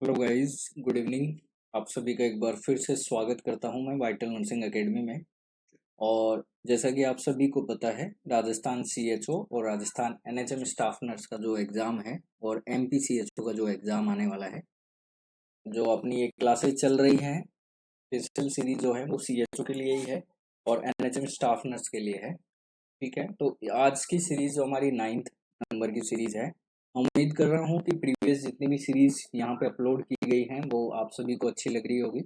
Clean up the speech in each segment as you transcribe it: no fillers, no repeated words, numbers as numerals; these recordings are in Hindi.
Hello guys, good evening. आप सभी का एक बार फिर से स्वागत करता हूं मैं वाइटल नर्सिंग एकेडमी में। और जैसा कि आप सभी को पता है, राजस्थान सीएचओ और राजस्थान एनएचएम स्टाफ नर्स का जो एग्ज़ाम है और एमपी सीएचओ का जो एग्ज़ाम आने वाला है, जो अपनी एक क्लासेस चल रही हैं, स्पेशल सीरीज जो है वो सीएचओ के लिए ही है और एनएचएम स्टाफ नर्स के लिए है। ठीक है, तो आज की सीरीज जो हमारी 9th नंबर की सीरीज है, उम्मीद कर रहा हूँ कि प्रीवियस जितनी भी सीरीज यहाँ पे अपलोड की गई हैं वो आप सभी को अच्छी लग रही होगी।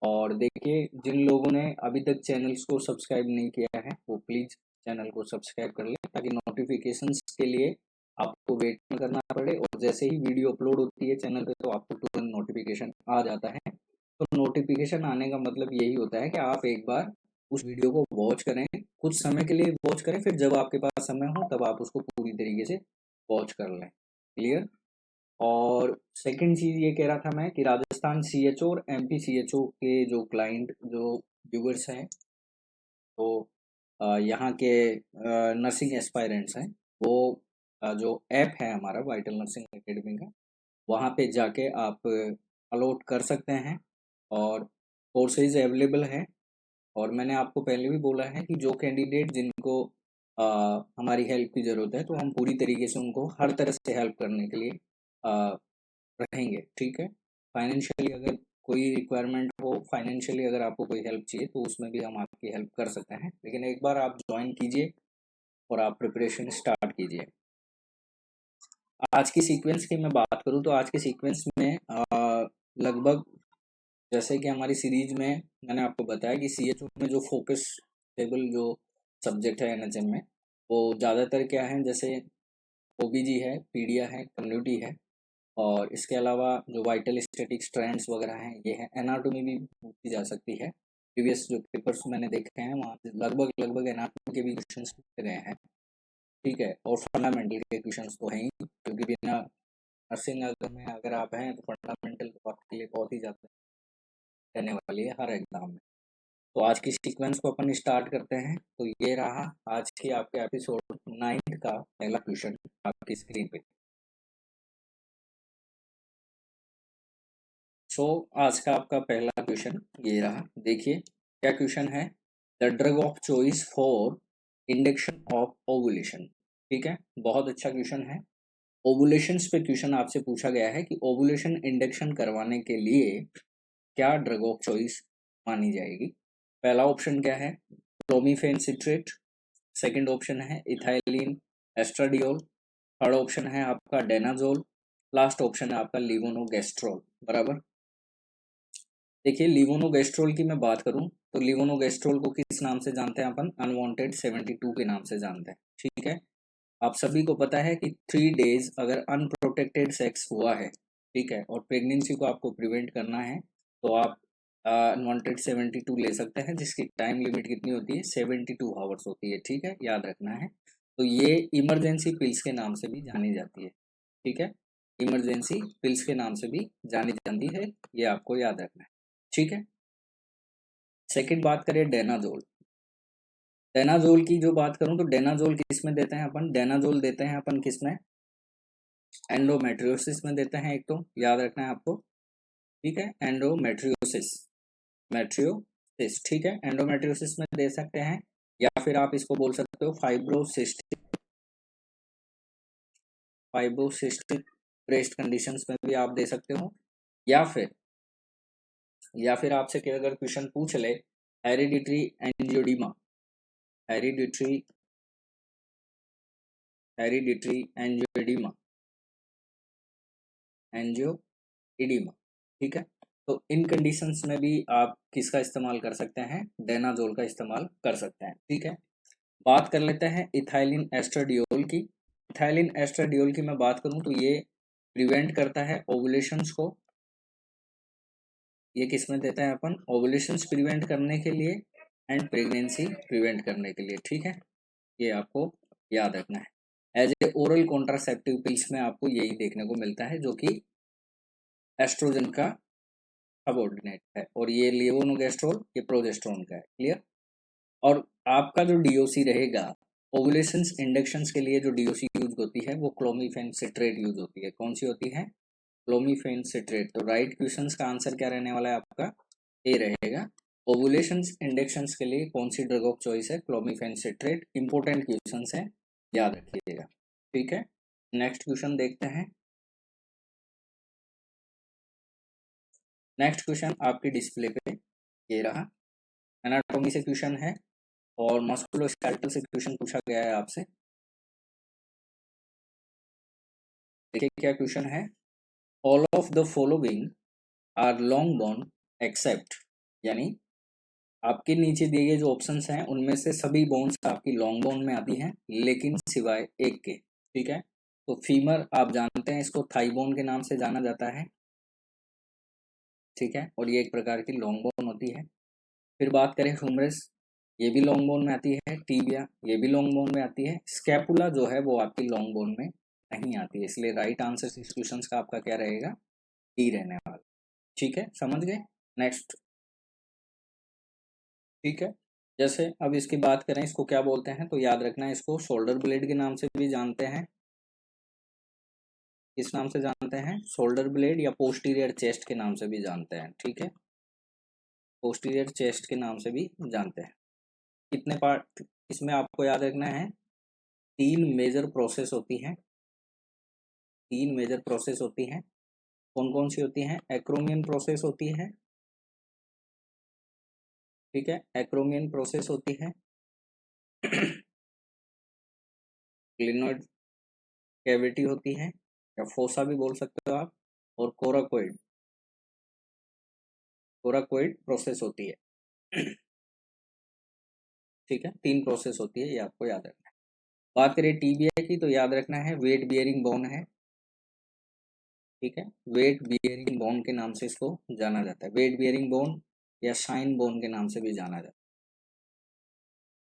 और देखिए, जिन लोगों ने अभी तक चैनल्स को सब्सक्राइब नहीं किया है वो प्लीज़ चैनल को सब्सक्राइब कर लें, ताकि नोटिफिकेशंस के लिए आपको वेट न करना पड़े। और जैसे ही वीडियो अपलोड होती है चैनल पे तो आपको तुरंत नोटिफिकेशन आ जाता है। तो नोटिफिकेशन आने का मतलब यही होता है कि आप एक बार उस वीडियो को वॉच करें, कुछ समय के लिए वॉच करें, फिर जब आपके पास समय हो तब आप उसको पूरी तरीके से वॉच कर लें। क्लियर। और सेकंड चीज़ ये कह रहा था मैं कि राजस्थान सीएचओ और एमपी सीएचओ के जो क्लाइंट, जो व्यूवर्स हैं, तो यहाँ के नर्सिंग एस्पायरेंट्स हैं, वो जो ऐप है हमारा वाइटल नर्सिंग एकेडमी का, वहाँ पे जाके आप अलॉट कर सकते हैं और कोर्सेज अवेलेबल हैं। और मैंने आपको पहले भी बोला है कि जो कैंडिडेट जिनको हमारी हेल्प की ज़रूरत है, तो हम पूरी तरीके से उनको हर तरह से हेल्प करने के लिए रहेंगे। ठीक है, फाइनेंशियली अगर कोई रिक्वायरमेंट हो, फाइनेंशियली अगर आपको कोई हेल्प चाहिए तो उसमें भी हम आपकी हेल्प कर सकते हैं, लेकिन एक बार आप ज्वाइन कीजिए और आप प्रिपरेशन स्टार्ट कीजिए। आज की सीक्वेंस की मैं बात करूँ तो आज के सीक्वेंस में लगभग, जैसे कि हमारी सीरीज में मैंने आपको बताया कि सीएचओ में जो फोकस टेबल जो सब्जेक्ट है एनएचएम में, वो ज़्यादातर क्या है, जैसे ओबीजी है, पीडिया है, कम्युनिटी है, और इसके अलावा जो वाइटल स्टैटिक स्ट्रैंड्स वगैरह हैं ये है। एनाटॉमी भी पूछी जा सकती है, प्रीवियस जो पेपर्स मैंने देखे हैं वहाँ से लगभग लगभग एनाटॉमी के भी क्वेश्चंस पूछे गए हैं। ठीक है, और फंडामेंटल के क्वेश्चंस तो हैं ही, क्योंकि बिना नर्सिंग अगर में अगर आप हैं तो फंडामेंटल तो आपके लिए बहुत ही ज़्यादा रहने वाली है हर एग्जाम में। तो आज की सीक्वेंस को अपन स्टार्ट करते हैं। तो ये रहा आज की आपके एपिसोड 9 का पहला क्वेश्चन आपकी स्क्रीन पे। सो आज का आपका पहला क्वेश्चन ये रहा, देखिए क्या क्वेश्चन है। The drug of choice for induction of ovulation. ठीक है, बहुत अच्छा क्वेश्चन है। ओवुलेशन पे क्वेश्चन आपसे पूछा गया है कि ओवुलेशन इंडक्शन करवाने के लिए क्या ड्रग ऑफ चॉइस मानी जाएगी। पहला ऑप्शन क्या है, क्लोमिफेन सिट्रेट। सेकंड ऑप्शन है इथाइलिन एस्ट्राडियोल। थर्ड ऑप्शन है आपका डेनाजोल। लास्ट ऑप्शन है आपका लिवोनोगेस्ट्रोल। बराबर। देखिए, लिवोनोगेस्ट्रोल की मैं बात करूं तो लिवोनोगेस्ट्रोल को किस नाम से जानते हैं अपन, अनवांटेड 72 के नाम से जानते हैं। ठीक है, आप सभी को पता है कि 3 डेज अगर अनप्रोटेक्टेड सेक्स हुआ है, ठीक है, और प्रेगनेंसी को आपको प्रिवेंट करना है, तो आप अनवांटेड 72 ले सकते हैं, जिसकी टाइम लिमिट कितनी होती है, 72 आवर्स होती है। ठीक है, याद रखना है। तो ये इमरजेंसी पिल्स के नाम से भी जानी जाती है। ठीक है, इमरजेंसी पिल्स के नाम से भी जानी जाती है, ये आपको याद रखना है। ठीक है, सेकंड बात करें डेनाजोल। डेनाजोल की जो बात करूं तो डेनाजोल किस में देते हैं अपन, डेनाजोल देते हैं अपन किस में, एंडोमेट्रियोसिस में देते हैं। एक तो याद रखना है आपको। ठीक है, एंडोमेट्रियोसिस, मेट्रियोसिस। ठीक है, एंडोमेट्रियोसिस में दे सकते हैं, या फिर आप इसको बोल सकते हो फाइब्रोसिस्टिक, फाइब्रोसिस्टिक ब्रेस्ट कंडीशंस में भी आप दे सकते हो। या फिर आपसे अगर क्वेश्चन पूछ ले, hereditary angioedema, hereditary hereditary angioedema, angioedema. ठीक है, तो इन कंडीशंस में भी आप किसका इस्तेमाल कर सकते हैं, डेनाजोल का इस्तेमाल कर सकते हैं। ठीक है, बात कर लेते हैं इथाइलिन एस्ट्राडियोल की। इथाइलिन एस्ट्राडियोल की मैं बात करूं तो ये प्रिवेंट करता है ओवुलेशंस को। ये किस में देता है अपन, ओवुलेशंस प्रिवेंट करने के लिए एंड प्रेगनेंसी प्रिवेंट करने के लिए। ठीक है, ये आपको याद रखना है। As a oral contraceptive pills में आपको यही देखने को मिलता है, जो कि एस्ट्रोजन का सबऑर्डिनेट है, और ये लिवोनोगेस्ट्रोल ये प्रोजेस्टेरोन का है। क्लियर। और आपका जो डीओसी रहेगा, ओवुलेशंस इंडक्शंस के लिए जो डीओसी यूज होती है वो क्लोमिफेन सिट्रेट यूज होती है। कौन सी होती है, क्लोमिफेन सिट्रेट। तो राइट क्वेश्चन का आंसर क्या रहने वाला है आपका, ए रहेगा। ओवुलेशन इंडेक्शंस के लिए कौन सी ड्रग ऑफ चॉइस है, क्लोमिफेन सिट्रेट। इंपॉर्टेंट क्वेश्चन है, याद रखिएगा। ठीक है, नेक्स्ट क्वेश्चन देखते हैं। नेक्स्ट क्वेश्चन आपकी डिस्प्ले पे ये रहा, एनाटॉमी से क्वेश्चन है और मस्कुलोस्केलेटल से क्वेश्चन पूछा गया है आपसे। देखिए क्या क्वेश्चन है, all of the following are long bone except, यानी आपके नीचे दिए गए जो ऑप्शंस हैं उनमें से सभी बोन्स आपकी लॉन्ग बोन में आती हैं, लेकिन सिवाय एक के। ठीक है, तो फीमर आप जानते हैं इसको थाई बोन के नाम से जाना जाता है। ठीक है, और ये एक प्रकार की लॉन्ग बोन होती है। फिर बात करें ह्यूमरस, ये भी लॉन्ग बोन में आती है। टीबिया ये भी लॉन्ग बोन में आती है। स्कैपुला जो है वो आपकी लॉन्ग बोन में नहीं आती है, इसलिए राइट आंसर इस क्वेश्चन का आपका क्या रहेगा, डी रहने वाला। ठीक है, समझ गए। नेक्स्ट, ठीक है, जैसे अब इसकी बात करें इसको क्या बोलते हैं, तो याद रखना है इसको शोल्डर ब्लेड के नाम से भी जानते हैं। किस नाम से जानते हैं, शोल्डर ब्लेड, या पोस्टीरियर चेस्ट के नाम से भी जानते हैं। ठीक है, पोस्टीरियर चेस्ट के नाम से भी जानते हैं। कितने पार्ट इसमें आपको याद रखना है, तीन मेजर प्रोसेस होती हैं। तीन मेजर प्रोसेस होती हैं, कौन कौन सी होती हैं, एक्रोमियन प्रोसेस होती है। ठीक है, एक्रोमियन प्रोसेस होती है, क्लिनोइड कैविटी होती है, या फोसा भी बोल सकते हो आप, और कोराकोइड, कोराकोइड प्रोसेस होती है। ठीक है, तीन प्रोसेस होती है, ये आपको याद रखना है। बात करें टीबिया की, तो याद रखना है वेट बियरिंग बोन है। ठीक है, वेट बियरिंग बोन के नाम से इसको जाना जाता है, वेट बियरिंग बोन या शाइन बोन के नाम से भी जाना जाता है।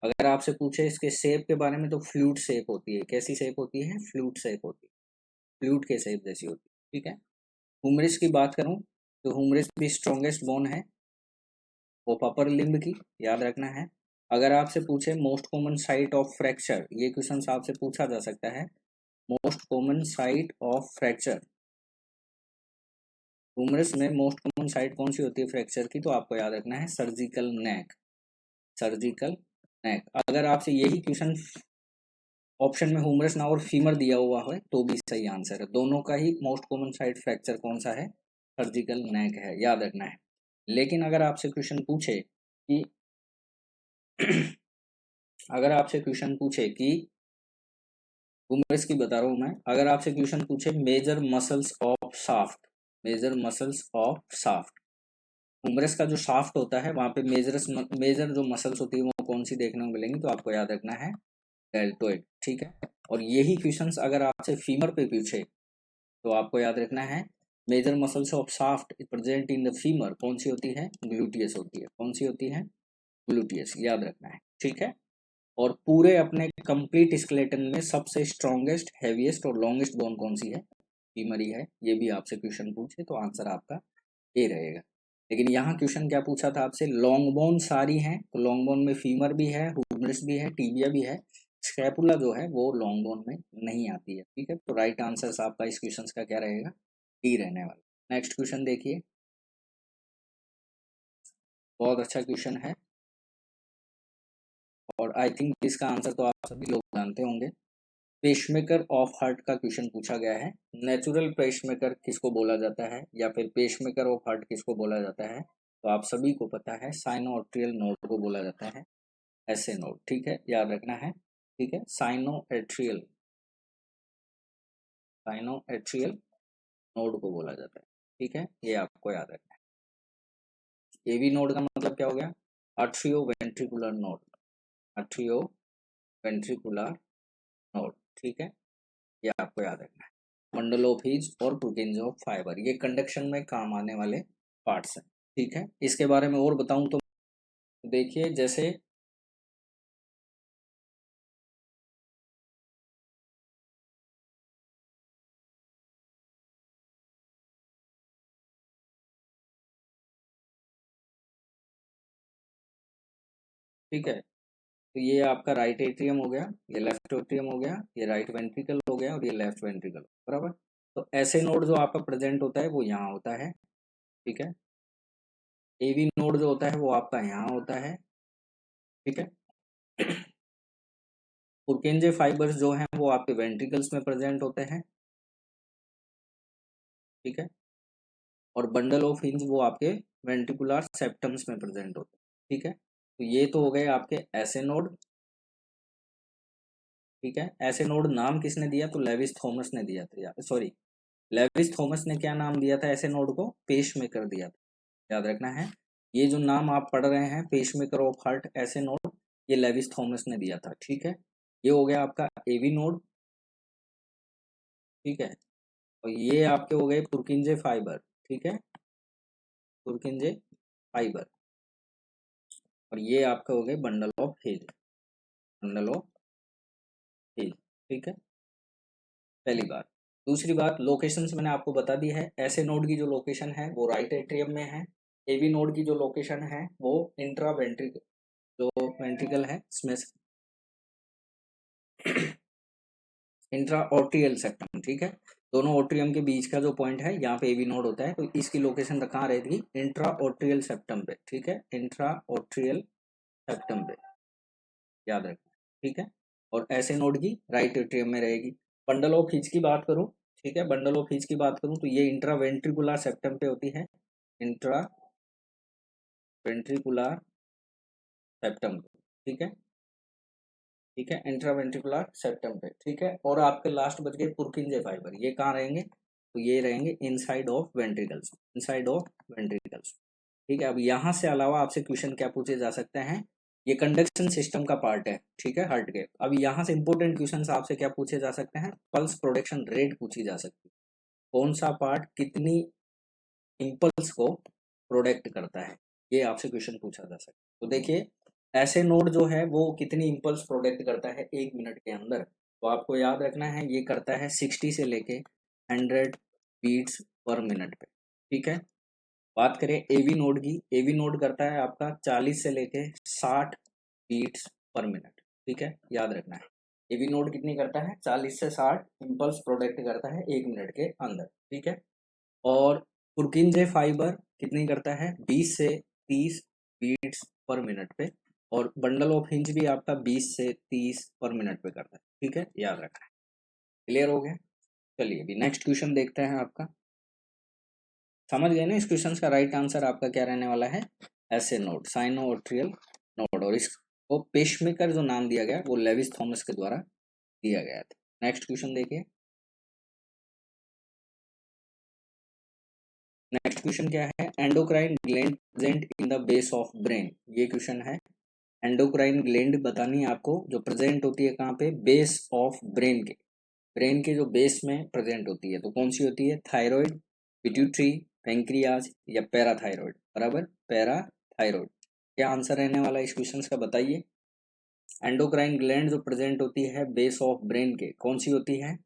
अगर आपसे पूछे इसके शेप के बारे में, तो फ्लूट शेप होती है। कैसी शेप होती है, फ्लूट शेप होती है, फ्लूट के शेप जैसी होती है। ठीक है, ह्यूमरस की बात करूं, तो ह्यूमरस भी स्ट्रॉन्गेस्ट बोन है वो अपर लिम्ब की, याद रखना है। अगर आपसे पूछे most common site of fracture, ये क्वेश्चन आपसे पूछा जा सकता है, most common site of fracture, humerus में मोस्ट कॉमन साइट कौन सी होती है फ्रैक्चर की, तो आपको याद रखना है सर्जिकल नेक, सर्जिकल नेक। अगर आपसे यही क्वेश्चन ऑप्शन में ह्यूमरस ना और फीमर दिया हुआ है तो भी सही आंसर है, दोनों का ही मोस्ट कॉमन साइट फ्रैक्चर कौन सा है, सर्जिकल नेक है, याद रखना है। लेकिन अगर आपसे क्वेश्चन पूछे कि अगर आपसे क्वेश्चन पूछे कि ह्यूमरस की बता रहा हूं मैं, अगर आपसे क्वेश्चन पूछे major muscles of shaft, major muscles of shaft, humerus का जो शाफ्ट होता है वहां पे मेजर जो मसल्स होती है वो कौन सी देखने को मिलेंगी, तो आपको याद रखना है डेल्टोइड। ठीक है, और यही क्वेश्चंस अगर आपसे फीमर पे पूछे तो आपको याद रखना है major muscles of shaft present in the femur कौन सी होती है, ग्लूटियस होती है। कौन सी होती है, ग्लूटियस, याद रखना है। ठीक है, और पूरे अपने कंप्लीट स्केलेटन में सबसे स्ट्रॉन्गेस्ट, हैवीएस्ट और लॉन्गेस्ट बोन कौन सी है, फीमर ही है। ये भी आपसे क्वेश्चन पूछे तो आंसर आपका ए रहेगा। लेकिन यहाँ क्वेश्चन क्या पूछा था आपसे, लॉन्ग बोन सारी हैं, तो लॉन्ग बोन में फीमर भी है, ह्यूमरस भी है, टीबिया भी है, स्कैपुला जो है वो लॉन्ग बोन में नहीं आती है। ठीक है, तो राइट आंसर आपका इस क्वेश्चन का क्या रहेगा, डी रहने वाला। नेक्स्ट क्वेश्चन देखिए, बहुत अच्छा क्वेश्चन है और आई थिंक इसका आंसर तो आप सभी लोग जानते होंगे। पेसमेकर ऑफ हार्ट का क्वेश्चन पूछा गया है। नेचुरल पेसमेकर किसको बोला जाता है, या फिर पेसमेकर ऑफ हार्ट किसको बोला जाता है, तो आप सभी को पता है साइनो आर्टेरियल नोड को बोला जाता है, ऐसे नोड। ठीक है, याद रखना है। ठीक है, cyano atrial, cyano atrial node को बोला जाता है। ठीक है, ये आपको याद रखना है। एवी नोड का मतलब क्या हो गया, atrio ventricular node, atrio ventricular node. ठीक है, ये आपको याद रखना है। बंडल ऑफ हीज और प्रोटीन्स ऑफ फाइबर, ये कंडक्शन में काम आने वाले पार्ट्स हैं। ठीक है, इसके बारे में और बताऊं तो देखिए, जैसे ठीक है, तो ये आपका राइट एट्रियम हो गया, ये लेफ्ट एट्रियम हो गया, ये राइट वेंट्रिकल हो गया और ये लेफ्ट वेंट्रिकल, बराबर। तो ऐसे नोड जो आपका प्रेजेंट होता है वो यहाँ होता है, ठीक है। एवी नोड जो होता है वो आपका यहाँ होता है, ठीक है। पुरकिंजे फाइबर्स जो हैं वो आपके वेंट्रिकल्स में प्रेजेंट होते हैं, ठीक है। और बंडल ऑफ हिंज वो आपके वेंट्रिकुलर सेप्टम्स में प्रेजेंट होते हैं, ठीक है। तो ये तो हो गए आपके ऐसे नोड, ठीक है। ऐसे नोड नाम किसने दिया? तो लेविस थॉमस ने दिया था, सॉरी, लेविस थॉमस ने क्या नाम दिया था ऐसे नोड को? पेसमेकर दिया था, याद रखना है। ये जो नाम आप पढ़ रहे हैं पेसमेकर ऑफ हार्ट ऐसे नोड, ये लेविस थॉमस ने दिया था, ठीक है। ये हो गया आपका एवी नोड, ठीक है। और ये आपके हो गए पुरकिंजे फाइबर, ठीक है, पुरकिंजे फाइबर। और ये आपके हो गए bundle of His, bundle of His, ठीक है। पहली बात। दूसरी बात, लोकेशंस मैंने आपको बता दी है। ऐसे नोड की जो लोकेशन है वो राइट एट्रियम में है। एवी नोड की जो लोकेशन है वो इंट्रा वेंट्रिकल, जो वेंट्रिकल है इसमें इंट्रा ऑर्टियल सेप्टम, ठीक है। दोनों ऑर्ट्रियम के बीच का जो पॉइंट है यहाँ पे एवी नोड होता है, तो इसकी लोकेशन कहाँ रहेगी? इंट्रा ऑर्ट्रियल सेप्टम पे, ठीक है, इंट्रा ऑर्ट्रियल सेप्टम पे, याद रखना, ठीक है। और ऐसे नोड की राइट एट्रियम में रहेगी। बंडल ऑफ हिज की बात करूं, ठीक है, बंडल ऑफ हिज की बात करूं तो ये इंट्रा वेंट्रिकुलर सेप्टम पे होती है, इंट्रा वेंट्रिकुलर सेप्टम पे, ठीक है, ठीक है, इंट्रावेंट्रिकुलर सेप्टम पे, ठीक है। और आपके लास्ट बच गए पुरकिंजे फाइबर, ये कहाँ रहेंगे? तो ये रहेंगे inside of ventricles, inside of ventricles, ठीक है। अब यहाँ से अलावा आपसे क्वेश्चन क्या पूछे जा सकते हैं? ये कंडक्शन सिस्टम का पार्ट है, ठीक है, हार्ट के। अब यहाँ से इंपॉर्टेंट क्वेश्चन आपसे क्या पूछे जा सकते हैं? पल्स प्रोडक्शन रेट पूछी जा सकती है। कौन सा पार्ट कितनी इम्पल्स को प्रोडक्ट करता है, ये आपसे क्वेश्चन पूछा जा सकता है। तो देखिए, ऐसे नोड जो है वो कितनी इम्पल्स प्रोडक्ट करता है 1 मिनट के अंदर? तो आपको याद रखना है ये करता है 60 से लेके 100 बीट्स पर मिनट पे, ठीक है। बात करें एवी नोड की, एवी नोड करता है आपका 40 से लेके 60 बीट्स पर मिनट, ठीक है, याद रखना है। एवी नोड कितनी करता है? 40 से 60 इम्पल्स प्रोडक्ट करता है 1 मिनट के अंदर, ठीक है। और पुरकिंजे फाइबर कितनी करता है? 20 से 30 बीट्स पर मिनट पे। और बंडल ऑफ हिंज भी आपका 20 से 30 पर मिनट पे करता है, ठीक है, याद रखना है। क्लियर हो गया? चलिए अभी नेक्स्ट क्वेश्चन देखते हैं आपका। समझ गए ना? इस क्वेश्चन का राइट आंसर आपका क्या रहने वाला है? ऐसे नोड, साइनोआर्ट्रियल नोड। और इसको पेसमेकर जो नाम दिया गया वो लेविस थॉमस के द्वारा दिया गया था। नेक्स्ट क्वेश्चन देखिए। नेक्स्ट क्वेश्चन क्या है? Endocrine gland present in the base of brain, ये क्वेश्चन है। एंडोक्राइन ग्लैंड बतानी है आपको, जो प्रेजेंट होती है कहाँ पे? बेस ऑफ ब्रेन के, ब्रेन के जो बेस में प्रेजेंट होती है। तो कौन सी होती है? थायराइड, पिट्यूटरी, पेंक्रियाज या पैराथायराइड? बराबर, पैराथायराइड। क्या आंसर रहने वाला है इस क्वेश्चन का, बताइए। एंडोक्राइन ग्लैंड जो प्रेजेंट होती है बेस ऑफ ब्रेन के, कौन सी होती है?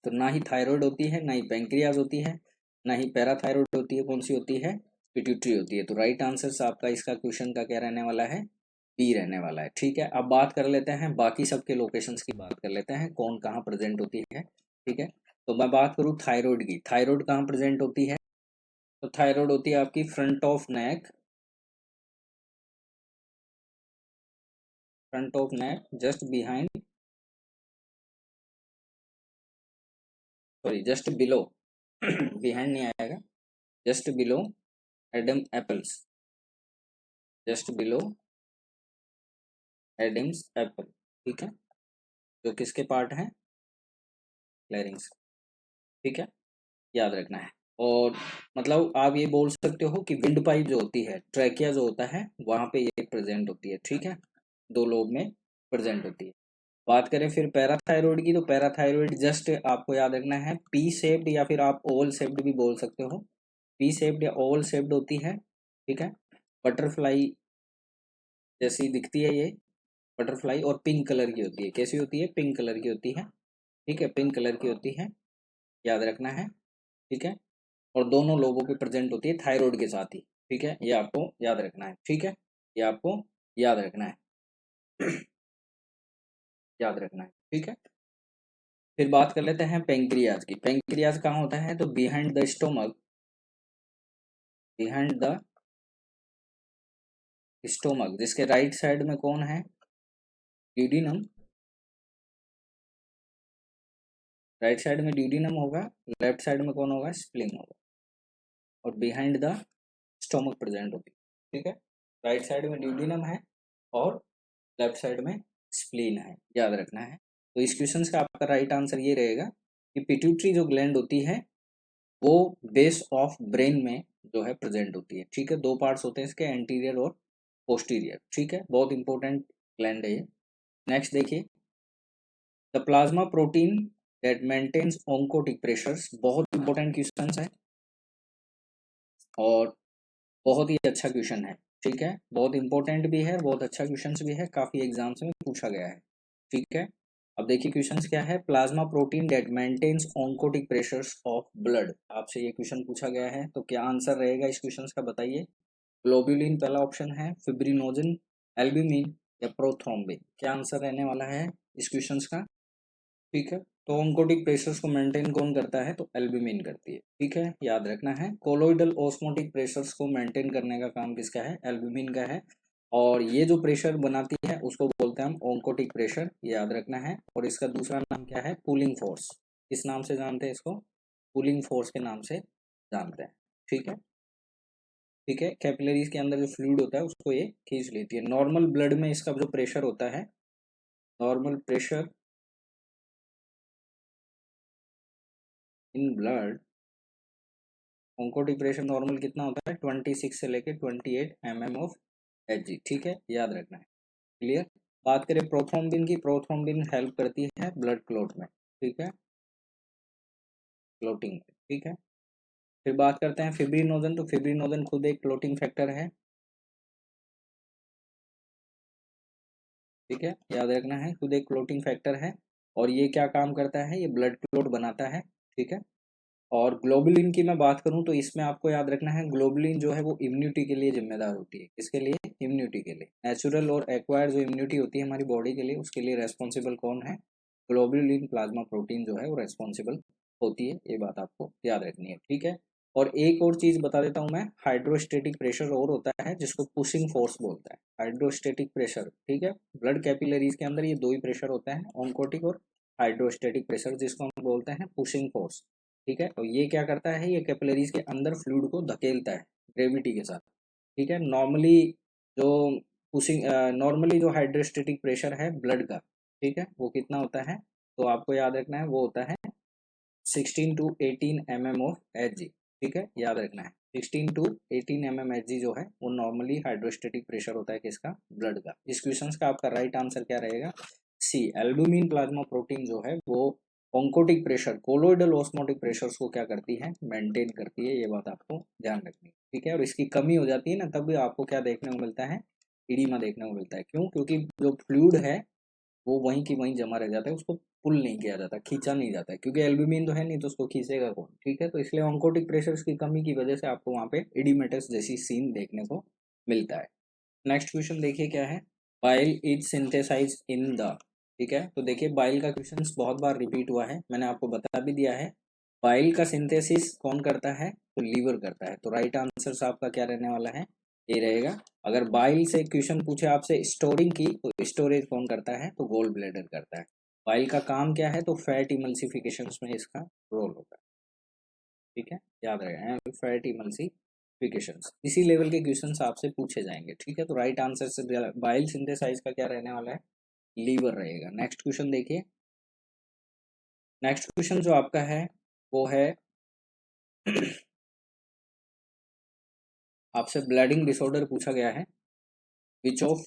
तो ना ही थायराइड होती है, ना ही पेंक्रियाज होती है, ना ही पैराथायराइड होती है। कौन सी होती है? पिट्यूटरी होती है। तो राइट आंसर आपका इसका क्वेश्चन का क्या रहने वाला है? बी रहने वाला है, ठीक है। अब बात कर लेते हैं बाकी सबके लोकेशंस की, बात कर लेते हैं कौन कहाँ प्रेजेंट होती है, ठीक है। तो मैं बात करूँ थायराइड की, थायराइड कहाँ प्रेजेंट होती है? तो थायराइड होती है आपकी front of neck, front of neck just behind, sorry just below, behind नहीं आएगा, just below Adam apples, just below Adam's apple, ठीक है, जो किसके पार्ट है? क्लैरिंग्स, ठीक है, याद रखना है। और मतलब आप ये बोल सकते हो कि विंड पाइप जो होती है, ट्रैकिया जो होता है, वहां पे ये प्रेजेंट होती है, ठीक है, दो लोब में प्रेजेंट होती है। बात करें फिर पैराथायरॉयड की, तो पैराथायरॉयड जस्ट आपको याद रखना है पी शेप्ड, या फिर आप ओवल शेप्ड भी बोल सकते हो। पी शेप्ड या ओवल शेप्ड होती है, ठीक है, बटरफ्लाई जैसी दिखती है ये बटरफ्लाई, और पिंक कलर की होती है। कैसी होती है? पिंक कलर की होती है, ठीक है, पिंक कलर की होती है, याद रखना है, ठीक है। और दोनों लोगों पे प्रेजेंट होती है थायराइड के साथ ही, ठीक है, ये आपको याद रखना है, ठीक है, ये आपको याद रखना है, याद रखना है, ठीक है। फिर बात कर लेते हैं पेंक्रियाज की। पेंक्रियाज कहाँ होता है? तो behind the stomach, behind the stomach, जिसके राइट साइड में कौन है? ड्यूडिनम, राइट साइड में ड्यूडिनम होगा, लेफ्ट साइड में कौन होगा? स्प्लीन होगा, और बिहाइंड द स्टोमक प्रेजेंट होती है। ठीक है, राइट साइड में ड्यूडिनम है और लेफ्ट साइड में स्प्लीन है, याद रखना है। तो इस क्वेश्चन का आपका राइट आंसर ये रहेगा कि पिट्यूटरी जो ग्लैंड होती है वो बेस ऑफ ब्रेन में जो है प्रेजेंट होती है। ठीक है, दो पार्ट्स होते हैं इसके, एंटीरियर और पोस्टीरियर। ठीक है, बहुत इंपॉर्टेंट ग्लैंड है ये। नेक्स्ट देखिए, the plasma protein that maintains oncotic pressures, बहुत इंपॉर्टेंट क्वेश्चन है और बहुत ही अच्छा क्वेश्चन है। ठीक है, बहुत इंपॉर्टेंट भी है, बहुत अच्छा क्वेश्चन भी है, काफी एग्जाम्स में पूछा गया है। ठीक है, अब देखिए क्वेश्चन क्या है। Plasma protein that maintains oncotic pressures of blood, आपसे ये क्वेश्चन पूछा गया है, तो क्या आंसर रहेगा इस क्वेश्चन का? बताइए। ग्लोब्यूलिन पहला ऑप्शन है, फिब्रिनोजन, एल्ब्यूमिन या प्रोथ्रोम्बिन, क्या आंसर रहने वाला है इस क्वेश्चन का? ठीक है, तो ऑन्कोटिक प्रेशर्स को मेंटेन कौन करता है? तो एल्ब्यूमिन करती है। ठीक है, याद रखना है। कोलोइडल ऑस्मोटिक प्रेशर्स को मेंटेन करने का काम किसका है? एल्ब्यूमिन का है। और ये जो प्रेशर बनाती है उसको बोलते हैं हम ऑन्कोटिक प्रेशर, याद रखना है। और इसका दूसरा नाम क्या है? Pulling force. किस नाम से जानते हैं इसको? पुलिंग फोर्स के नाम से जानते हैं। ठीक है, ठीक है, कैपिलरीज के अंदर जो फ्लूइड होता है उसको ये खींच लेती है। नॉर्मल ब्लड में इसका जो प्रेशर होता है, normal pressure in blood, oncotic pressure normal कितना होता है? 26 से लेके 28 mm ऑफ Hg। ठीक है, याद रखना है। क्लियर। बात करें प्रोथ्रोम्बिन की, प्रोथ्रोम्बिन हेल्प करती है ब्लड क्लॉट में। ठीक है, क्लोटिंग में। ठीक है, फिर बात करते हैं फिब्रिनोजन, तो फिब्रिनोजन खुद एक क्लोटिंग फैक्टर है। ठीक है, याद रखना है, खुद एक क्लोटिंग फैक्टर है। और ये क्या काम करता है? ये ब्लड क्लॉट बनाता है। ठीक है, और ग्लोबुलिन की मैं बात करूं तो इसमें आपको याद रखना है, ग्लोबुलिन जो है वो इम्यूनिटी के लिए जिम्मेदार होती है। किसके लिए? इम्यूनिटी के लिए। नेचुरल और एक्वायर्ड जो इम्यूनिटी होती है हमारी बॉडी के लिए, उसके लिए रेस्पॉन्सिबल कौन है? ग्लोबुलिन प्लाज्मा प्रोटीन जो है वो रेस्पॉन्सिबल होती है, ये बात आपको याद रखनी है। ठीक है, और एक और चीज बता देता हूँ मैं, हाइड्रोस्टेटिक प्रेशर और होता है जिसको पुशिंग फोर्स बोलता है, हाइड्रोस्टेटिक प्रेशर। ठीक है, ब्लड कैपिलरीज के अंदर ये दो ही प्रेशर होते हैं, ऑन्कोटिक और हाइड्रोस्टेटिक प्रेशर, जिसको हम बोलते हैं पुशिंग फोर्स। ठीक है, और ये क्या करता है? ये कैपिलरीज के अंदर फ्लूइड को धकेलता है ग्रेविटी के साथ। ठीक है, नॉर्मली जो पुशिंग, नॉर्मली जो हाइड्रोस्टेटिक प्रेशर है ब्लड का, ठीक है, वो कितना होता है? तो आपको याद रखना है, वो होता है 16 टू 18 mm ऑफ Hg। ठीक है, याद रखना है, 16 टू 18 mm Hg जो है वो नॉर्मली हाइड्रोस्टेटिक प्रेशर होता है किसका? ब्लड का। इस क्वेश्चन का आपका राइट आंसर क्या रहेगा? सी, एल्बुमिन प्लाज्मा प्रोटीन जो है वो oncotic pressure, colloidal osmotic pressures को क्या करती है? मेंटेन करती है, ये बात आपको ध्यान रखनी है। ठीक है, और इसकी कमी हो जाती है ना, तब आपको क्या देखने को मिलता है? इडीमा देखने को मिलता है। क्यों? क्योंकि जो फ्लूइड है वो वहीं की वहीं जमा रह जाता है, उसको पुल नहीं किया जाता, खींचा नहीं जाता है, क्योंकि एल्ब्यूमिन तो है नहीं तो उसको खींचेगा कौन? ठीक है, तो इसलिए ऑन्कोटिक प्रेशर की कमी की वजह से आपको वहाँ पे इडीमेटस जैसी सीन देखने को मिलता है। नेक्स्ट क्वेश्चन देखिए क्या है। Bile is synthesise in the, ठीक है, तो देखिए बाइल का क्वेश्चन बहुत बार रिपीट हुआ है, मैंने आपको बता भी दिया है। बाइल का सिंथेसिस कौन करता है? तो लीवर करता है। तो राइट आंसर आपका क्या रहने वाला है? ये रहेगा। अगर बाइल से क्वेश्चन पूछे आपसे स्टोरिंग की, तो स्टोरेज कौन करता है? तो गोल ब्लैडर करता है। बाइल का काम क्या है? तो फैट इमल्सिफिकेशन में इसका रोल होता है। ठीक है, याद रखें, फैट इमल्सिफिकेशन, इसी लेवल के क्वेश्चन आपसे पूछे जाएंगे। ठीक है, तो राइट आंसर से बाइल सिंथेसाइज का क्या रहने वाला है? लीवर रहेगा। नेक्स्ट क्वेश्चन देखिए। नेक्स्ट क्वेश्चन जो आपका है वो है आपसे ब्लडिंग डिसऑर्डर पूछा गया है। Which of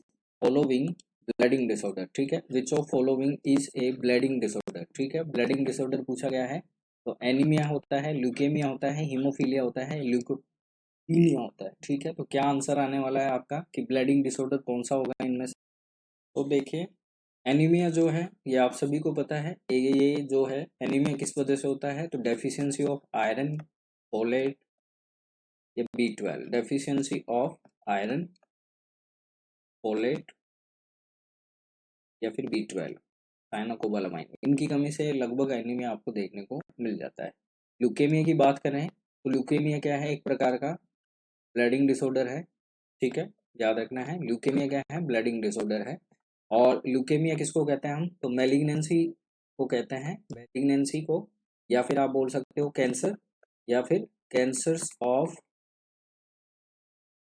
following blooding disorder, ठीक है, which of following is a blooding disorder. ठीक है, ब्लडिंग डिसऑर्डर पूछा गया है। तो एनीमिया होता है, ल्यूकेमिया होता है, हीमोफीलिया होता है, ल्यूकोपीनिया होता है। ठीक है, तो क्या आंसर आने वाला है आपका कि ब्लडिंग डिसऑर्डर कौन सा होगा इनमें से? तो देखिए, एनीमिया जो है ये आप सभी को पता है, ये जो है एनीमिया किस वजह से होता है? तो डेफिशिएंसी ऑफ आयरन, फोलेट या B12, deficiency of iron, folate या फिर B12, साइनोकोबालामाइन, इनकी कमी से लगभग एनीमिया आपको देखने को मिल जाता है। ल्यूकेमिया की बात करें तो ल्यूकेमिया क्या है, एक प्रकार का ब्लडिंग डिसऑर्डर है, ठीक है, याद रखना है। ल्यूकेमिया क्या है, ब्लडिंग डिसऑर्डर है। और ल्यूकेमिया किसको कहते हैं हम, तो मैलिग्नेंसी को कहते हैं, मैलिग्नेंसी को, या फिर आप बोल सकते हो कैंसर, या फिर cancers of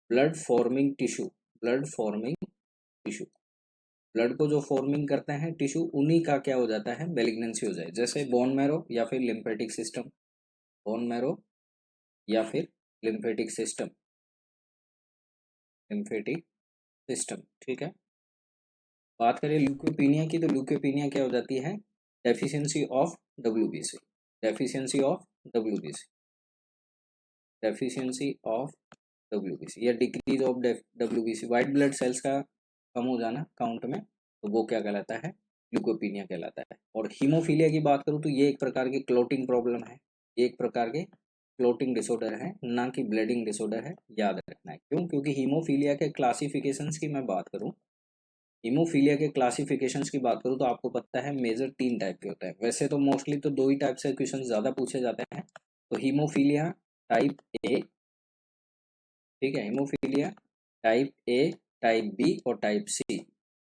blood forming tissue, blood forming tissue, blood को जो फॉर्मिंग करते हैं टिश्यू, उन्हीं का क्या हो जाता है, मैलिग्नेंसी हो जाए। जैसे बोन मैरो या फिर लिम्फेटिक सिस्टम, बोन मैरो या फिर लिम्फेटिक सिस्टम, लिम्फेटिक सिस्टम, ठीक है। बात करें ल्यूकोपीनिया की, तो ल्यूकोपीनिया क्या हो जाती है, deficiency of WBC, deficiency of WBC, deficiency of WBC या decrease of WBC, white blood cells का कम हो जाना काउंट में, तो वो क्या कहलाता है, ल्यूकोपीनिया कहलाता है। और हीमोफीलिया की बात करूँ तो ये एक प्रकार की क्लोटिंग प्रॉब्लम है, ये एक प्रकार के क्लोटिंग डिसऑर्डर है, ना कि ब्लीडिंग डिसऑर्डर है, याद रखना है। क्यों, क्योंकि हीमोफीलिया के क्लासिफिकेशंस की मैं बात करूँ, हीमोफीलिया के क्लासिफिकेशंस की बात करूँ तो आपको पता है मेजर 3 टाइप के होते हैं। वैसे तो मोस्टली तो 2 ही टाइप से क्वेश्चन ज़्यादा पूछे जाते हैं, तो हीमोफीलिया टाइप ए, ठीक है, haemophilia type A, type B और टाइप सी।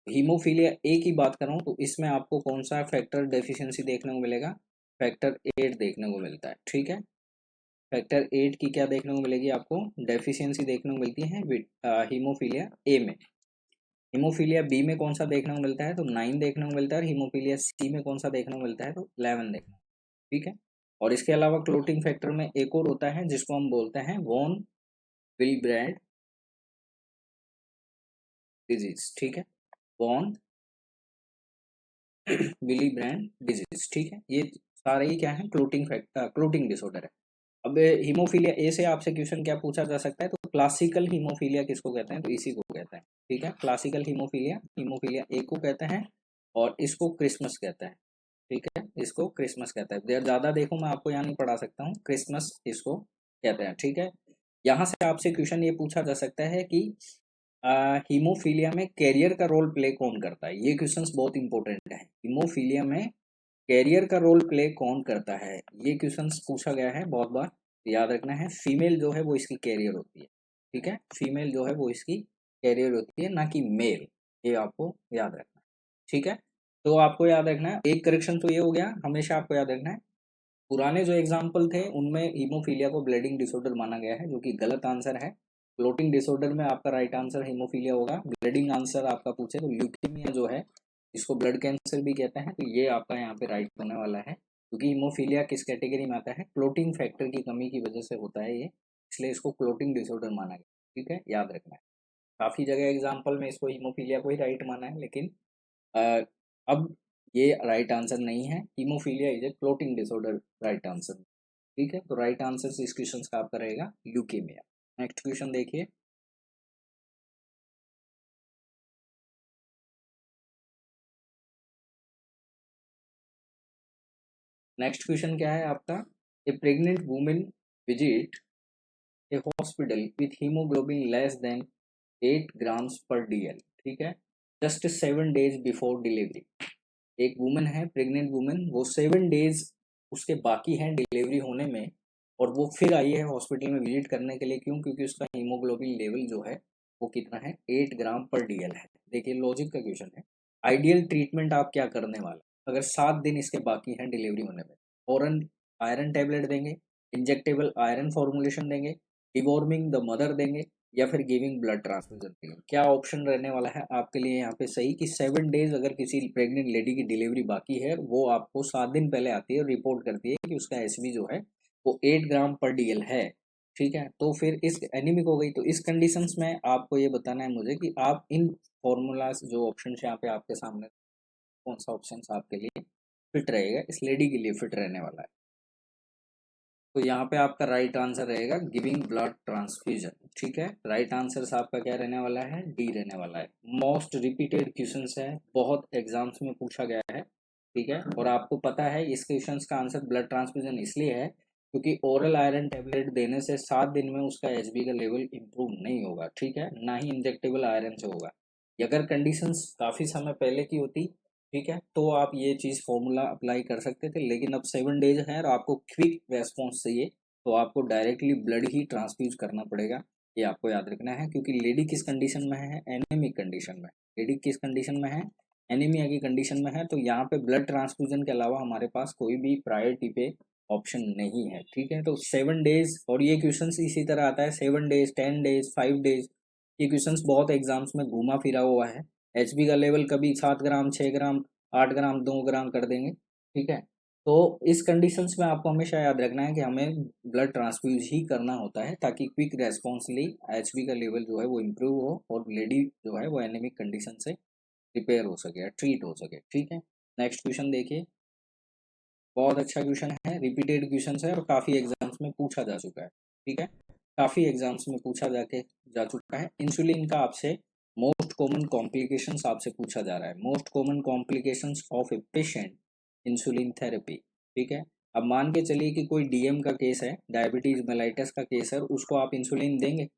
हीमोफीलिया ए की बात कर रहा हूँ तो इसमें आपको कौन सा फैक्टर डेफिशिएंसी देखने को मिलेगा, फैक्टर 8 देखने को मिलता है, ठीक है। फैक्टर 8 की क्या देखने को मिलेगी, आपको डेफिशिएंसी देखने को मिलती है हीमोफीलिया ए में। हीमोफीलिया बी में कौन सा देखने को मिलता है, तो 9 देखने को मिलता है, और हीमोफीलिया सी में कौन सा देखने को मिलता है, तो 11 देखने को, ठीक है। और इसके अलावा क्लोटिंग फैक्टर में एक और होता है जिसको हम बोलते हैं वॉन विलब्रेड डिजीज, ठीक है, वॉन विली ब्रांड डिजीज, ठीक है। ये सारे ही क्या है, क्लोटिंग फैक्टर, क्लोटिंग डिसऑर्डर है। अब हीमोफीलिया ए से आपसे क्वेश्चन क्या पूछा जा सकता है, तो क्लासिकल हीमोफीलिया किसको कहते हैं, तो इसी को कहते हैं, ठीक है। क्लासिकल हीमोफीलिया, हीमोफीलिया ए को कहते हैं, और इसको क्रिसमस कहता है, ठीक है, इसको क्रिसमस कहता है। देर ज़्यादा देखो मैं आपको यहाँ नहीं पढ़ा सकता हूँ, क्रिसमस इसको कहते हैं, ठीक है। यहाँ से आपसे क्वेश्चन ये पूछा जा सकता है कि हीमोफीलिया में कैरियर का रोल प्ले कौन करता है, ये क्वेश्चंस बहुत इंपॉर्टेंट है। हीमोफीलिया में कैरियर का रोल प्ले कौन करता है, ये क्वेश्चंस पूछा गया है बहुत बार, याद रखना है। फीमेल जो है वो इसकी कैरियर होती है, ठीक है, फीमेल जो है वो इसकी कैरियर होती है, ना कि मेल, ये आपको याद रखना है, ठीक है। तो आपको याद रखना है, एक करेक्शन तो ये हो गया, हमेशा आपको याद रखना है पुराने जो एग्जाम्पल थे उनमें हीमोफीलिया को ब्लीडिंग डिसऑर्डर माना गया है, जो कि गलत आंसर है। क्लोटिंग डिसऑर्डर में आपका राइट आंसर हीमोफीलिया होगा। ब्लीडिंग आंसर आपका पूछे तो ल्यूकेमिया जो है, इसको ब्लड कैंसर भी कहते हैं, तो ये आपका यहाँ पे राइट होने वाला है, क्योंकि हीमोफीलिया किस कैटेगरी में आता है, क्लोटिंग फैक्टर की कमी की वजह से होता है ये, इसलिए इसको क्लोटिंग डिसऑर्डर माना गया, ठीक है, याद रखना है। काफी जगह एग्जाम्पल में इसको हीमोफीलिया को ही राइट माना है, लेकिन अब ये राइट आंसर नहीं है, haemophilia is a clotting disorder, right answer, ठीक है। तो राइट आंसर इस क्वेश्चन का आपका रहेगा ल्यूकेमिया। नेक्स्ट क्वेश्चन देखिए, नेक्स्ट क्वेश्चन क्या है आपका, a pregnant women visit a hospital with haemoglobin less than 8 grams per DL, ठीक है, जस्ट 7 days बिफोर डिलीवरी। एक वुमेन है, प्रेग्नेंट वुमेन, वो 7 days उसके बाकी हैं डिलीवरी होने में, और वो फिर आई है हॉस्पिटल में विजिट करने के लिए, क्यों, क्योंकि उसका हीमोग्लोबिन लेवल जो है वो कितना है, 8 ग्राम पर डीएल है। देखिए लॉजिक का क्वेश्चन है, आइडियल ट्रीटमेंट आप क्या करने वाले, अगर 7 दिन इसके बाकी हैं डिलीवरी होने में, फॉरन आयरन टेबलेट देंगे, इंजेक्टेबल आयरन फॉर्मुलेशन देंगे, डिवॉर्मिंग द मदर देंगे, या फिर गिविंग ब्लड ट्रांसफ्यूजन देंगे। क्या ऑप्शन रहने वाला है आपके लिए यहाँ पे सही, कि 7 days अगर किसी प्रेग्नेंट लेडी की डिलीवरी बाकी है, वो आपको 7 दिन पहले आती है और रिपोर्ट करती है कि उसका एसबी जो है वो 8 ग्राम पर डीएल है, ठीक है, तो फिर इस एनीमिक हो गई। तो इस कंडीशंस में आपको ये बताना है मुझे कि आप इन फॉर्मूलाज जो ऑप्शन यहाँ पे आपके सामने, कौन सा ऑप्शन आपके लिए फिट रहेगा, इस लेडी के लिए फिट रहने वाला है। तो यहाँ पे आपका राइट आंसर रहेगा गिविंग ब्लड ट्रांसफ्यूजन, ठीक है। राइट आंसर आपका क्या रहने वाला है, डी रहने वाला है। मोस्ट रिपीटेड क्वेश्चन है, बहुत एग्जाम्स में पूछा गया है, ठीक है। और आपको पता है इस क्वेश्चन का आंसर ब्लड ट्रांसफ्यूजन इसलिए है क्योंकि ओरल आयरन टेबलेट देने से 7 दिन में उसका एचबी का लेवल इंप्रूव नहीं होगा, ठीक है, ना ही इंजेक्टेबल आयरन से होगा। अगर कंडीशंस काफी समय पहले की होती ठीक है, तो आप ये चीज़ फॉर्मूला अप्लाई कर सकते थे, लेकिन अब 7 डेज है और आपको क्विक रेस्पॉन्स चाहिए, तो आपको डायरेक्टली ब्लड ही ट्रांसफ्यूज करना पड़ेगा। ये आपको याद रखना है, क्योंकि लेडी किस कंडीशन में है, एनीमिक कंडीशन में। लेडी किस कंडीशन में है, एनीमिया की कंडीशन में है, तो यहाँ पे ब्लड ट्रांसफ्यूजन के अलावा हमारे पास कोई भी प्रायोरिटी पे ऑप्शन नहीं है। ठीक है, तो 7 डेज, और ये क्वेश्चन इसी तरह आता है, 7 डेज, 10 डेज, 5 डेज। ये क्वेश्चन बहुत एग्जाम्स में घूमा फिरा हुआ है। एचबी का लेवल कभी 7 ग्राम, 6 ग्राम, 8 ग्राम, 2 ग्राम कर देंगे। ठीक है, तो इस कंडीशंस में आपको हमेशा याद रखना है कि हमें ब्लड ट्रांसफ्यूज ही करना होता है, ताकि क्विक रेस्पॉन्सली एचबी का लेवल जो है वो इम्प्रूव हो और लेडी जो है वो एनेमिक कंडीशन से रिपेयर हो सके या ट्रीट हो सके। ठीक है, नेक्स्ट क्वेश्चन देखिए, बहुत अच्छा क्वेश्चन है, रिपीटेड क्वेश्चन है और काफ़ी एग्जाम्स में पूछा जा चुका है। ठीक है, काफ़ी एग्जाम्स में पूछा जा चुका है। इंसुलिन का आपसे मोस्ट कॉमन कॉम्प्लिकेशंस आपसे पूछा जा रहा है, most common complications of a patient insulin therapy. ठीक है, अब मान के चलिए कि कोई डीएम का केस है, डायबिटीज मेलाइटस का केस है, उसको आप इंसुलिन देंगे,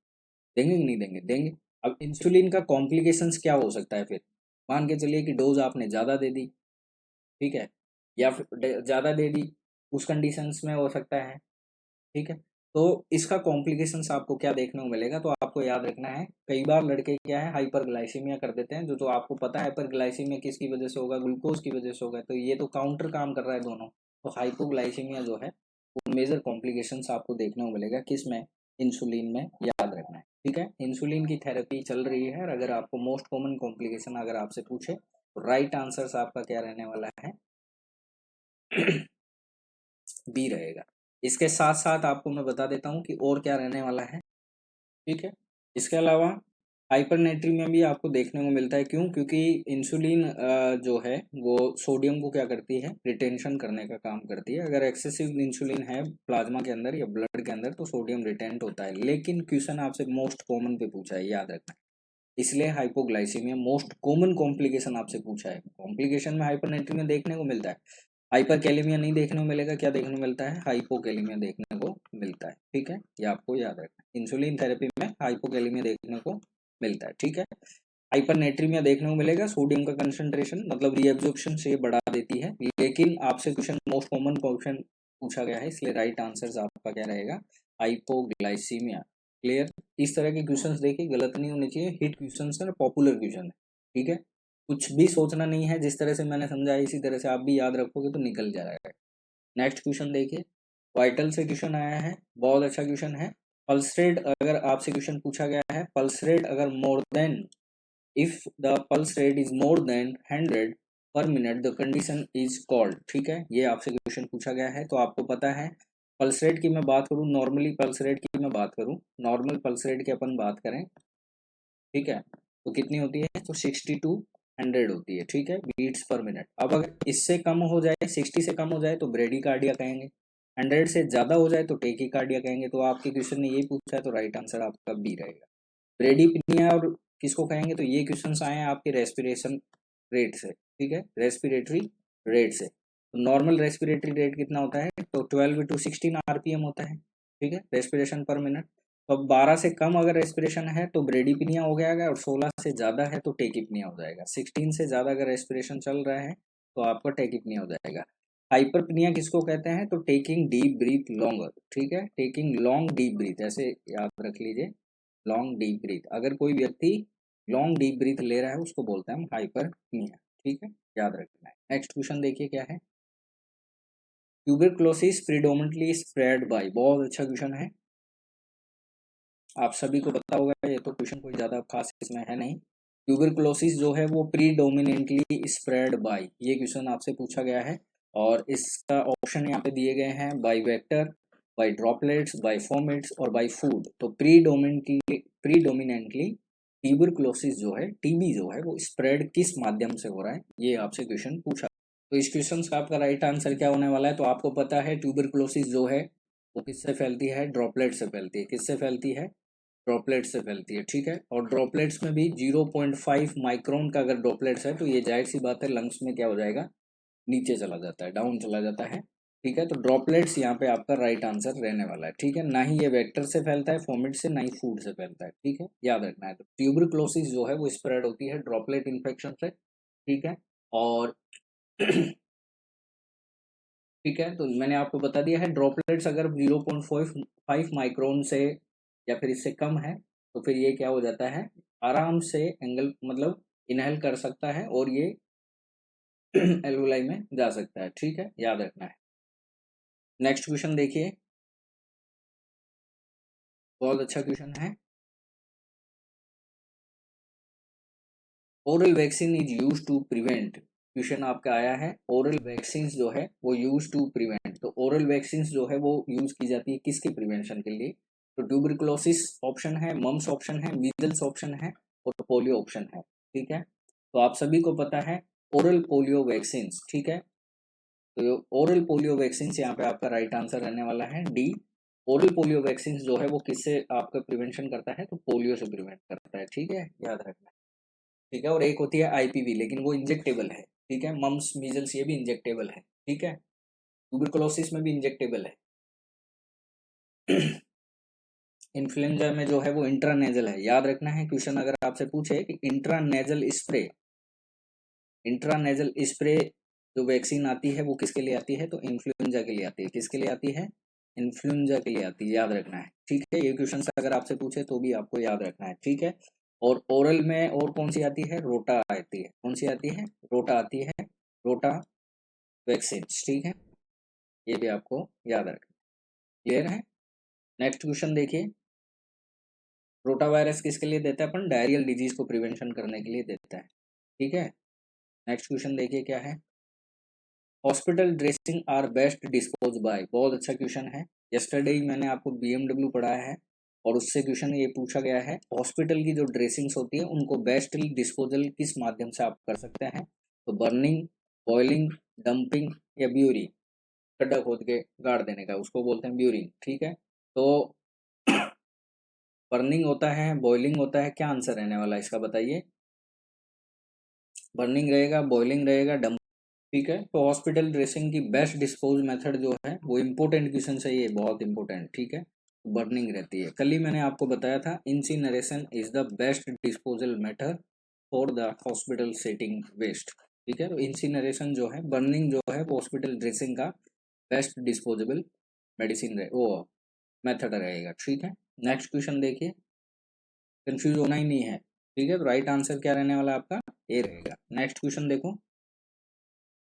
देंगे कि नहीं देंगे, देंगे। अब इंसुलिन का कॉम्प्लिकेशंस क्या हो सकता है फिर, मान के चलिए कि डोज आपने ज़्यादा दे दी, ठीक है, या फिर ज़्यादा दे दी, उस कंडीशंस में हो सकता है। ठीक है, तो इसका कॉम्प्लिकेशंस आपको क्या देखने को मिलेगा, तो आपको याद रखना है, कई बार लड़के क्या है हाइपरग्लाइसीमिया कर देते हैं, जो तो आपको पता है हाइपरग्लाइसीमिया किसकी वजह से होगा, ग्लूकोज की वजह से होगा, तो ये तो काउंटर काम कर रहा है दोनों। तो हाइपोग्लाइसीमिया जो है वो मेजर कॉम्प्लिकेशंस आपको देखने को मिलेगा, किस में, इंसुलिन में, याद रखना है। ठीक है, इंसुलिन की थेरेपी चल रही है, और अगर आपको मोस्ट कॉमन कॉम्प्लिकेशन अगर आपसे पूछे तो राइट आंसर आपका क्या रहने वाला है, बी रहेगा। इसके साथ साथ आपको मैं बता देता हूँ कि और क्या रहने वाला है। ठीक है, इसके अलावा हाइपरनेट्रीमिया भी आपको देखने को मिलता है, क्यों, क्योंकि इंसुलिन जो है वो सोडियम को क्या करती है, रिटेंशन करने का काम करती है। अगर एक्सेसिव इंसुलिन है प्लाज्मा के अंदर या ब्लड के अंदर तो सोडियम रिटेंट होता है, लेकिन क्वेश्चन आपसे मोस्ट कॉमन पे पूछा है, याद रखना, इसलिए हाइपोग्लाइसीमिया मोस्ट कॉमन कॉम्प्लिकेशन आपसे पूछा है। कॉम्प्लिकेशन में हाइपरनेट्रीमिया देखने को मिलता है, हाइपरकैलेमिया नहीं देखने को मिलेगा, क्या देखने को मिलता है, हाइपोकैलेमिया देखने को मिलता है। ठीक है, ये आपको याद रखना है, इंसुलिन थेरेपी में हाइपोकैलेमिया देखने को मिलता है। ठीक है, हाइपरनेट्रीमिया देखने को मिलेगा, सोडियम का कंसंट्रेशन मतलब रीएब्जॉर्प्शन से ये बढ़ा देती है, लेकिन आपसे क्वेश्चन मोस्ट कॉमन क्वेश्चन पूछा गया है, इसलिए राइट आंसर आपका क्या रहेगा, हाइपोग्लाइसीमिया। क्लियर, इस तरह के क्वेश्चंस देखिए गलत नहीं होने चाहिए, हिट क्वेश्चन है, पॉपुलर क्वेश्चन है। ठीक है, कुछ भी सोचना नहीं है, जिस तरह से मैंने समझाया इसी तरह से आप भी याद रखोगे तो निकल जाएगा। नेक्स्ट क्वेश्चन देखिए, वाइटल से क्वेश्चन आया है, बहुत अच्छा क्वेश्चन है। पल्स रेट अगर आपसे क्वेश्चन पूछा गया है, पल्स रेट अगर more than, if the pulse rate is more than 100 पर minute the condition is called. ठीक है, ये आपसे क्वेश्चन पूछा गया है, तो आपको पता है पल्स रेट की मैं बात करूं, नॉर्मली पल्स रेट की मैं बात करूं, नॉर्मल पल्स रेट की अपन बात करें, ठीक है, तो कितनी होती है, तो 60 to 100 होती है। ठीक है, बीट्स पर मिनट। अब अगर इससे कम हो जाए, 60 से कम हो जाए तो ब्रेडिकार्डिया कहेंगे, 100 से ज़्यादा हो जाए तो टेकिकार्डिया कहेंगे। तो आपके क्वेश्चन ने यही पूछा है, तो राइट आंसर आपका बी रहेगा, ब्रेडीपिनिया। और किसको कहेंगे, तो ये क्वेश्चन आए हैं आपके रेस्पिरेशन रेट से। ठीक है, रेस्पिरेटरी रेट से, तो नॉर्मल रेस्पिरेटरी रेट कितना होता है, तो 12 to 16 आरपीएम होता है। ठीक है, रेस्पिरेशन पर मिनट। तो अब 12 से कम अगर रेस्पिरेशन है तो ब्रेडीपिनिया हो जाएगा, और 16 से ज़्यादा है तो टेकिपनिया हो जाएगा। 16 से ज़्यादा अगर रेस्पिरेशन चल रहा है तो आपका टेकिपनिया हो जाएगा। हाइपरपनिया किसको कहते हैं, तो टेकिंग डीप ब्रीथ लॉन्गर। ठीक है, टेकिंग लॉन्ग डीप ब्रीथ, ऐसे याद रख लीजिए, लॉन्ग डीप ब्रीथ। अगर कोई व्यक्ति लॉन्ग डीप ब्रीथ ले रहा है उसको बोलते हैं हम हाइपरपनिया। ठीक है, याद रखना है। नेक्स्ट क्वेश्चन देखिए क्या है, ट्यूबरक्लोसिस प्रीडोमिनेटली स्प्रेड बाय, बहुत अच्छा क्वेश्चन है, आप सभी को पता होगा, ये तो क्वेश्चन कोई ज़्यादा खास इसमें है नहीं। ट्यूबरक्लोसिस जो है वो प्रीडोमिनेंटली स्प्रेड बाय, ये क्वेश्चन आपसे पूछा गया है, और इसका ऑप्शन यहाँ पे दिए गए हैं, by vector, by droplets, by fomites और बाय फूड। तो प्रीडोमिनेंटली ट्यूबरक्लोसिस जो है, टीबी जो है, वो स्प्रेड किस माध्यम से हो रहा है, ये आपसे क्वेश्चन पूछा। तो इस क्वेश्चन का आपका राइट आंसर क्या होने वाला है, तो आपको पता है ट्यूबरक्लोसिस जो है वो किससे फैलती है, ड्रॉपलेट से फैलती है। किससे फैलती है, ड्रॉपलेट से फैलती है। ठीक है, और ड्रॉपलेट्स में भी 0.5 माइक्रोन का अगर ड्रॉपलेट्स है तो ये जाहिर सी बात है लंग्स में क्या हो जाएगा, नीचे चला जाता है, डाउन चला जाता है। ठीक है, तो ड्रॉपलेट्स यहाँ पे आपका राइट आंसर रहने वाला है। ठीक है, ना ही ये वेक्टर से फैलता है फॉमिट से, ना ही फूड से फैलता है। ठीक है, याद रखना है। तो ट्यूबरक्लोसिस जो है वो स्प्रेड होती है ड्रॉपलेट इन्फेक्शन से। ठीक है, और ठीक है, तो मैंने आपको बता दिया है ड्रॉपलेट्स अगर 0.5 माइक्रोन से या फिर इससे कम है तो फिर ये क्या हो जाता है, आराम से एंगल मतलब इनहेल कर सकता है और ये एल्वुलाई में जा सकता है। ठीक है, याद रखना है। नेक्स्ट क्वेश्चन देखिए, बहुत अच्छा क्वेश्चन है। Oral vaccine is use to prevent, question आपका आया है ओरल वैक्सीन जो है वो यूज टू प्रिवेंट, तो ओरल वैक्सीन जो है वो यूज की जाती है किसके प्रिवेंशन के लिए, तो ट्यूबरकुलोसिस ऑप्शन है, मम्स ऑप्शन है, मीजल्स ऑप्शन है और पोलियो ऑप्शन है। ठीक है, तो आप सभी को पता है ओरल पोलियो वैक्सीन। ठीक है, तो ओरल पोलियो वैक्सीन यहाँ पे आपका राइट आंसर रहने वाला है डी। ओरल पोलियो वैक्सीन जो है वो किससे आपका प्रिवेंशन करता है, तो पोलियो से प्रिवेंट करता है। ठीक है, याद रखना। ठीक है, और एक होती है आईपीवी, लेकिन वो इंजेक्टेबल है। ठीक है, मम्स मीजल्स ये भी इंजेक्टेबल है। ठीक है, ट्यूबरकुलोसिस में भी इंजेक्टेबल है। इन्फ्लुएंजा में जो है वो इंट्रानेजल है, याद रखना है। क्वेश्चन अगर आपसे पूछे कि इंट्रानेजल स्प्रे जो वैक्सीन आती है वो किसके लिए आती है, तो इन्फ्लुएंजा के लिए आती है। किसके लिए आती है, इन्फ्लुएंजा के लिए आती है, याद रखना है। ठीक है, ये क्वेश्चन अगर आपसे पूछे तो भी आपको याद रखना है। ठीक है, और ओरल में और कौन सी आती है, रोटा आती है। कौन सी आती है, रोटा आती है, रोटा वैक्सीन। ठीक है, ये भी आपको याद रखना। क्लियर है। नेक्स्ट क्वेश्चन देखिए, रोटा वायरस किसके लिए देता है अपन, डायरियल डिजीज को प्रिवेंशन करने के लिए देता है। ठीक है, नेक्स्ट क्वेश्चन देखिए क्या है, hospital dressing are best dispose by, बहुत अच्छा क्वेश्चन है। यस्टरडे ही मैंने आपको बीएमडब्ल्यू पढ़ाया है और उससे क्वेश्चन ये पूछा गया है, हॉस्पिटल की जो ड्रेसिंग्स होती है उनको बेस्ट डिस्पोजल किस माध्यम से आप कर सकते हैं, तो बर्निंग, बॉइलिंग, डंपिंग या ब्यूरिंग, गड्ढा खोद के गाड़ देने का, उसको बोलते हैं ब्यूरिंग। ठीक है, तो बर्निंग होता है, बॉइलिंग होता है, क्या आंसर रहने वाला है इसका बताइए, बर्निंग रहेगा, बॉइलिंग रहेगा, डंप। ठीक है, तो हॉस्पिटल ड्रेसिंग की बेस्ट डिस्पोज मेथड जो है वो इम्पोर्टेंट क्वेश्चन है, ये बहुत इंपॉर्टेंट। ठीक है, बर्निंग रहती है। कल ही मैंने आपको बताया था incineration is the best disposal method for the hospital setting waste. ठीक है, तो इंसिनरेशन जो है, बर्निंग जो है वो हॉस्पिटल ड्रेसिंग का बेस्ट डिस्पोजेबल मेडिसिन रहे वो मेथड रहेगा। ठीक है, नेक्स्ट क्वेश्चन देखिए, कंफ्यूज होना ही नहीं है। ठीक है, तो राइट आंसर क्या रहने वाला आपका, ए रहेगा। नेक्स्ट क्वेश्चन देखो,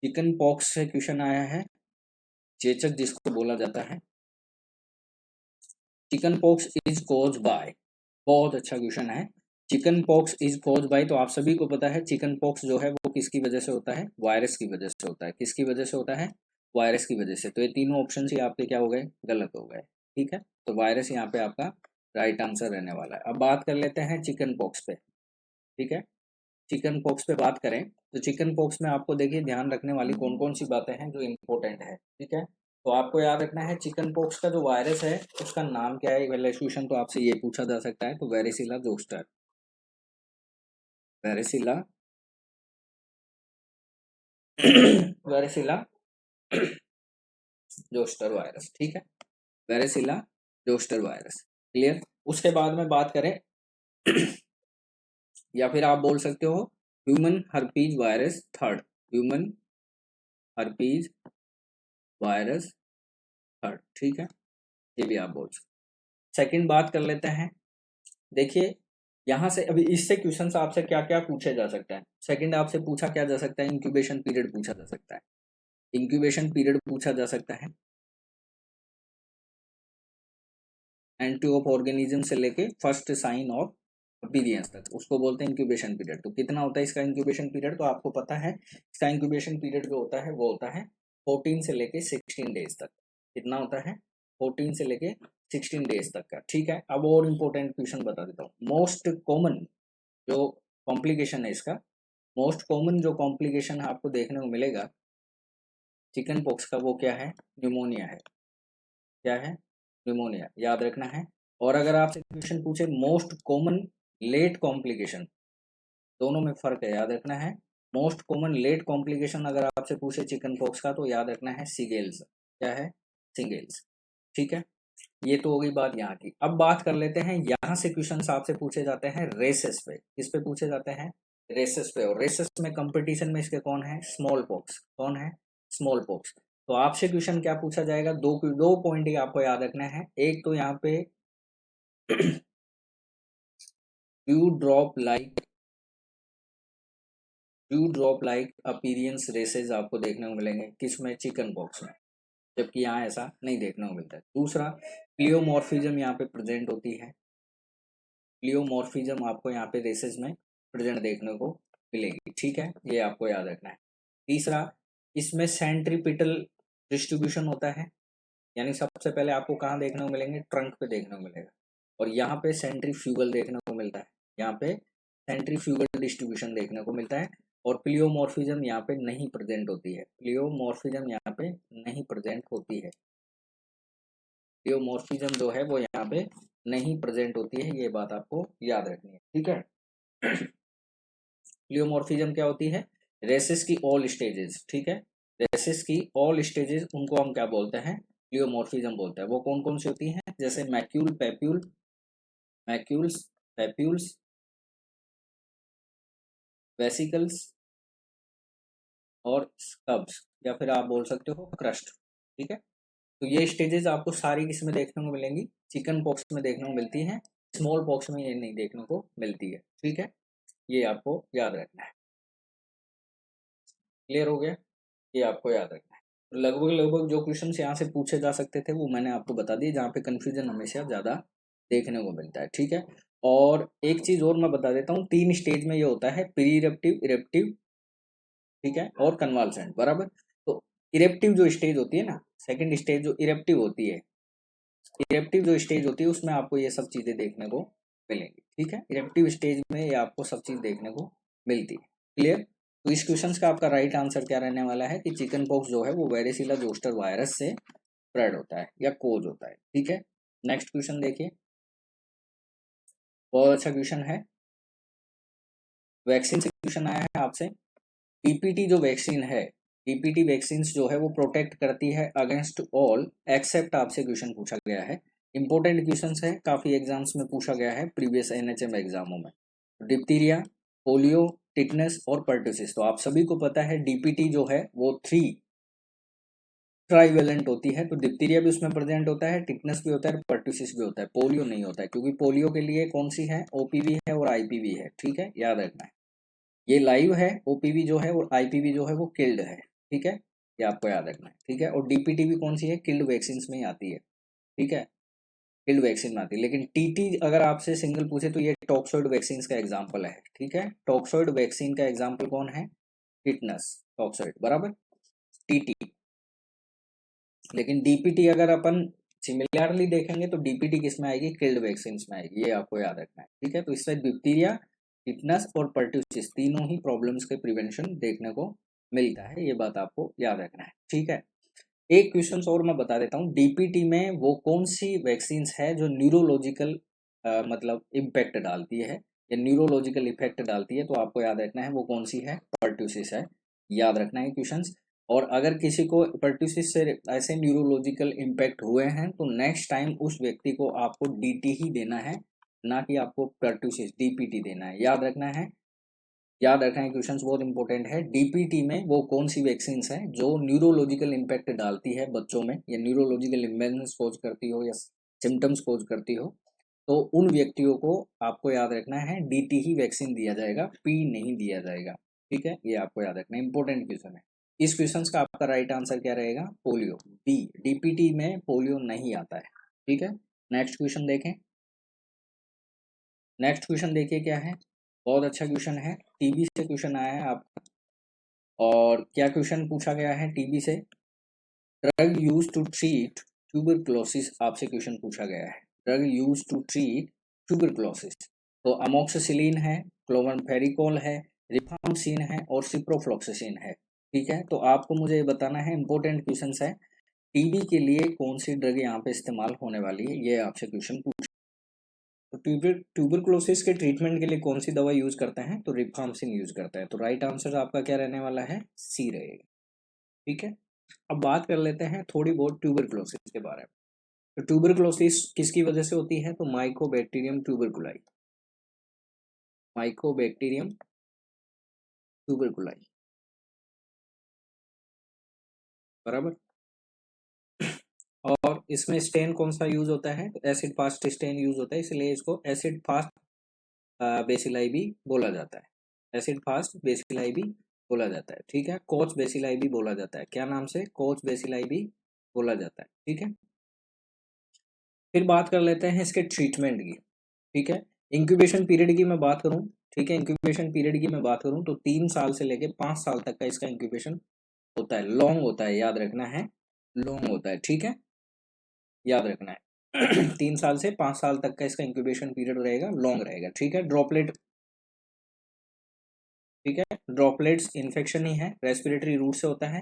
चिकन पॉक्स से क्वेश्चन आया है, चेचक जिसको बोला जाता है, chicken pox is cause by, बहुत अच्छा क्वेश्चन है। Chicken pox is cause by, तो आप सभी को पता है चिकन पॉक्स जो है वो किसकी वजह से होता है, वायरस की वजह से होता है। किसकी वजह से होता है, वायरस की वजह से। तो ये तीनों ऑप्शन ही आपके क्या हो गए, गलत हो गए। ठीक है, तो वायरस यहाँ पे आपका राइट आंसर रहने वाला है। अब बात कर लेते हैं चिकन पॉक्स पे। ठीक है, चिकन पॉक्स पे बात करें तो चिकन पॉक्स में आपको देखिए ध्यान रखने वाली कौन कौन सी बातें हैं जो इम्पोर्टेंट है। ठीक है, तो आपको याद रखना है चिकन पॉक्स का जो वायरस है उसका नाम क्या है, पहले क्वेश्चन तो आपसे ये पूछा जा सकता है, तो वेरिसिला जोस्टर, वेरिसिला वेरिसिला जोस्टर वायरस। ठीक है, वेरिसिला जोस्टर वायरस। क्लियर। उसके बाद में बात करें या फिर आप बोल सकते हो human herpes virus third, human herpes virus third. ठीक है, ये भी आप बोल सकते। सेकंड बात कर लेते हैं, देखिए यहाँ से अभी इससे क्वेश्चन आपसे क्या क्या पूछा जा सकता है। सेकंड आपसे पूछा क्या जा सकता है, इंक्यूबेशन पीरियड पूछा जा सकता है, इंक्यूबेशन पीरियड पूछा जा सकता है, एंट्री ऑफ ऑर्गेनिज्म से लेके फर्स्ट साइन ऑफ अपीयरेंस तक, उसको बोलते हैं इंक्यूबेशन पीरियड। तो कितना होता है इसका इंक्यूबेशन पीरियड, तो आपको पता है इसका इंक्यूबेशन पीरियड जो होता है वो होता है 14 से लेके 16 डेज तक। कितना होता है, 14 से लेके 16 डेज तक का। ठीक है, अब और इम्पोर्टेंट क्वेश्चन बता देता हूँ। मोस्ट कॉमन जो कॉम्प्लिकेशन है इसका, मोस्ट कॉमन जो कॉम्प्लिकेशन आपको देखने को मिलेगा चिकन पॉक्स का, वो क्या है, न्यूमोनिया है। क्या है, न्यूमोनिया, याद रखना है। और अगर आपसे क्वेश्चन पूछे मोस्ट कॉमन लेट कॉम्प्लिकेशन, दोनों में फर्क है, याद रखना है। मोस्ट कॉमन लेट कॉम्प्लिकेशन अगर आपसे पूछे चिकन पॉक्स का, तो याद रखना है सिगेल्स। क्या है, सिगेल्स। ठीक है, ये तो हो गई बात यहाँ की। अब बात कर लेते हैं, यहाँ से क्वेश्चन आपसे पूछे जाते हैं रेसेस पे। किस पे पूछे जाते हैं, रेसेस पे, और रेसेस में कंपटीशन में इसके कौन है, स्मॉल पॉक्स, कौन है, स्मॉल पॉक्स। तो आपसे क्वेश्चन क्या पूछा जाएगा, दो पॉइंट ही आपको याद रखना है। एक तो यहाँ पे dew drop like appearance rashes आपको देखने को मिलेंगे, किसमें, चिकन पॉक्स में, जबकि यहाँ ऐसा नहीं देखने को मिलता है। दूसरा, प्लियोमॉर्फिज्म यहाँ पे प्रेजेंट होती है, प्लियोमॉर्फिज्म आपको यहाँ पे रेसेस में प्रेजेंट देखने को मिलेगी, ठीक है, ये आपको याद रखना है। तीसरा, इसमें सेंट्रीपिटल डिस्ट्रीब्यूशन होता है, यानी सबसे पहले आपको कहाँ देखने को मिलेंगे, ट्रंक पे देखने को मिलेगा, और यहाँ पे सेंट्रीफ्यूगल देखने को मिलता है, यहाँ पे सेंट्रीफ्यूगल डिस्ट्रीब्यूशन देखने को मिलता है। और प्लियोमॉर्फिज्म यहाँ पे नहीं प्रेजेंट होती है, प्लियोमॉर्फिज्म यहाँ पे नहीं प्रेजेंट होती है, प्लियोमॉर्फिज्म जो है वो यहाँ पे नहीं प्रेजेंट होती है, ये बात आपको याद रखनी है, ठीक है। प्लियोमॉर्फिज्म क्या होती है, रेसेस की ऑल स्टेजेस, ठीक है, रेसेस की ऑल स्टेजेस उनको हम क्या बोलते हैं, प्लियोमॉर्फिज्म बोलते हैं। वो कौन कौन सी होती हैं, जैसे मैक्यूल्स, पैप्यूल्स, वेसिकल्स और स्कब्स, या फिर आप बोल सकते हो क्रस्ट, ठीक है। तो ये स्टेजेस आपको सारी किसमें देखने को मिलेंगी, चिकन पॉक्स में देखने को मिलती हैं, स्मॉल पॉक्स में ये नहीं देखने को मिलती है, ठीक है, ये आपको याद रखना है। क्लियर हो गया, ये आपको याद रखना है। तो लगभग लगभग जो क्वेश्चन यहाँ से पूछे जा सकते थे वो मैंने आपको बता दिए, जहाँ पे कंफ्यूजन हमेशा ज़्यादा देखने को मिलता है, ठीक है। और एक चीज़ और मैं बता देता हूँ, 3 स्टेज में ये होता है, प्री इरप्टिव, इरप्टिव, ठीक है, और कन्वाल्सेंट, बराबर। तो इरप्टिव जो स्टेज होती है ना, सेकेंड स्टेज जो इरप्टिव होती है, इरप्टिव जो स्टेज होती है उसमें आपको ये सब चीज़ें देखने को मिलेंगी, ठीक है। इरप्टिव स्टेज में ये आपको सब चीज़ देखने को मिलती है, क्लियर। तो इस क्वेश्चन का आपका राइट आंसर क्या रहने वाला है कि चिकन पॉक्स जो है वो वेरिसिला जोस्टर वायरस से स्प्रेड होता है या कोज होता है, ठीक है। नेक्स्ट क्वेश्चन देखिए, बहुत अच्छा क्वेश्चन है, वैक्सीन से क्वेश्चन आया है आपसे। पीपीटी जो वैक्सीन है, पीपीटी वैक्सीन जो है वो प्रोटेक्ट करती है अगेंस्ट ऑल एक्सेप्ट, आपसे क्वेश्चन पूछा गया है, इंपॉर्टेंट क्वेश्चन है, काफी एग्जाम्स में पूछा गया है, प्रीवियस एनएचएम एग्जामों में। डिप्थीरिया, पोलियो, टिटनेस और पर्टुसिस। तो आप सभी को पता है डीपीटी जो है वो 3 ट्राइवेलेंट होती है, तो डिप्थीरिया भी उसमें प्रेजेंट होता है, टिटनेस भी होता है, पर्टुसिस भी होता है, पोलियो नहीं होता है, क्योंकि पोलियो के लिए कौन सी है, ओपीवी है और आईपीवी है, ठीक है, याद रखना है। ये लाइव है, ओपीवी जो है और आईपीवी जो है वो किल्ड है, ठीक है, ये आपको याद रखना है, ठीक है। और डीपीटी भी कौन सी है, किल्ड वैक्सीन में ही आती है, ठीक है, किल्ड वैक्सीन में आती है। लेकिन टीटी अगर आपसे सिंगल पूछे तो ये टॉक्सॉइड वैक्सीन का एग्जाम्पल है, ठीक है, टॉक्सॉइड वैक्सीन का एग्जाम्पल कौन है, टिटनस, टॉक्सॉइड, बराबर, टीटी। लेकिन डीपीटी अगर अपन सिमिलरली देखेंगे तो डीपीटी किस में आएगी, किल्ड वैक्सीन में आएगी, ये आपको याद रखना है, ठीक है। तो इसमें डिप्थीरिया, टिटनस और पर्टुसिस तीनों ही प्रॉब्लम्स के प्रिवेंशन देखने को मिलता है, ये बात आपको याद रखना है, ठीक है। एक क्वेश्चन और मैं बता देता हूँ, डीपीटी में वो कौन सी वैक्सीन है जो न्यूरोलॉजिकल मतलब इम्पैक्ट डालती है या न्यूरोलॉजिकल इफेक्ट डालती है, तो आपको याद रखना है वो कौन सी है, पर्टुसिस है, याद रखना है क्वेश्चन। और अगर किसी को पर्टुसिस से ऐसे न्यूरोलॉजिकल इम्पैक्ट हुए हैं तो नेक्स्ट टाइम उस व्यक्ति को आपको डीटी ही देना है, ना कि आपको पर्टुसिस, डीपीटी देना है, याद रखना है, याद रखना है, क्वेश्चंस बहुत इंपॉर्टेंट है। डीपीटी में वो कौन सी वैक्सीन है जो न्यूरोलॉजिकल इम्पैक्ट डालती है बच्चों में, या न्यूरोलॉजिकल इम्बैलेंस कोज करती हो या सिम्टम्स कोज करती हो, तो उन व्यक्तियों को आपको याद रखना है डीटी ही वैक्सीन दिया जाएगा, पी नहीं दिया जाएगा, ठीक है, ये आपको याद रखना है, इंपॉर्टेंट क्वेश्चन है। इस क्वेश्चन का आपका राइट आंसर क्या रहेगा, पोलियो, बी, डीपीटी में पोलियो नहीं आता है, ठीक है। नेक्स्ट क्वेश्चन देखें, नेक्स्ट क्वेश्चन देखिए क्या है, बहुत अच्छा क्वेश्चन है, टीबी से क्वेश्चन आया है आपका। और क्या क्वेश्चन पूछा गया है टीबी से, drug use to treat tuberculosis, आपसे क्वेश्चन पूछा गया है, drug use to treat tuberculosis. तो अमोक्सिसिलिन है, क्लोवेनफेरिकोल है, रिफाम्सिन है और सिप्रोफ्लॉक्सासिन है, ठीक है। तो आपको मुझे ये बताना है, इंपॉर्टेंट क्वेश्चन है, टीबी के लिए कौन सी ड्रग यहाँ पे इस्तेमाल होने वाली है, ये आपसे क्वेश्चन पूछ। तो ट्यूबरक्लोसिस के ट्रीटमेंट के लिए कौन सी दवा यूज करते हैं, तो रिफाम्सिन यूज करता है, तो राइट आंसर आपका क्या रहने वाला है, सी रहेगा, ठीक है। अब बात कर लेते हैं थोड़ी बहुत ट्यूबरक्लोसिस के बारे में। तो ट्यूबरक्लोसिस किसकी वजह से होती है, तो माइकोबैक्टीरियम ट्यूबरकुलाई, माइकोबैक्टीरियम ट्यूबरकुलाई, बराबर। और इसमें स्टेन कौन सा यूज होता है? एसिड फास्ट स्टेन यूज होता है, इसलिए इसको एसिड फास्ट बेसिलाई भी बोला जाता है। एसिड फास्ट बेसिलाई भी बोला जाता है, ठीक है। कोच बेसिलाई भी बोला जाता है, क्या नाम से? कोच बेसिलाई भी बोला जाता है, ठीक है। फिर बात कर लेते हैं इसके ट्रीटमेंट की, ठीक है। इंक्यूबेशन पीरियड की मैं बात करूं, ठीक है, इंक्यूबेशन पीरियड की मैं बात करूं तो 3 साल से लेके 5 साल तक का इसका इंक्यूबेशन होता है, लॉन्ग होता है, याद रखना है, लॉन्ग होता है, ठीक है, याद रखना है। 3 साल से 5 साल तक का इसका इंक्यूबेशन पीरियड रहेगा, लॉन्ग रहेगा, ठीक है। ड्रॉपलेट, ठीक है, ड्रॉपलेट्स इन्फेक्शन ही है, रेस्पिरेटरी रूट से होता है।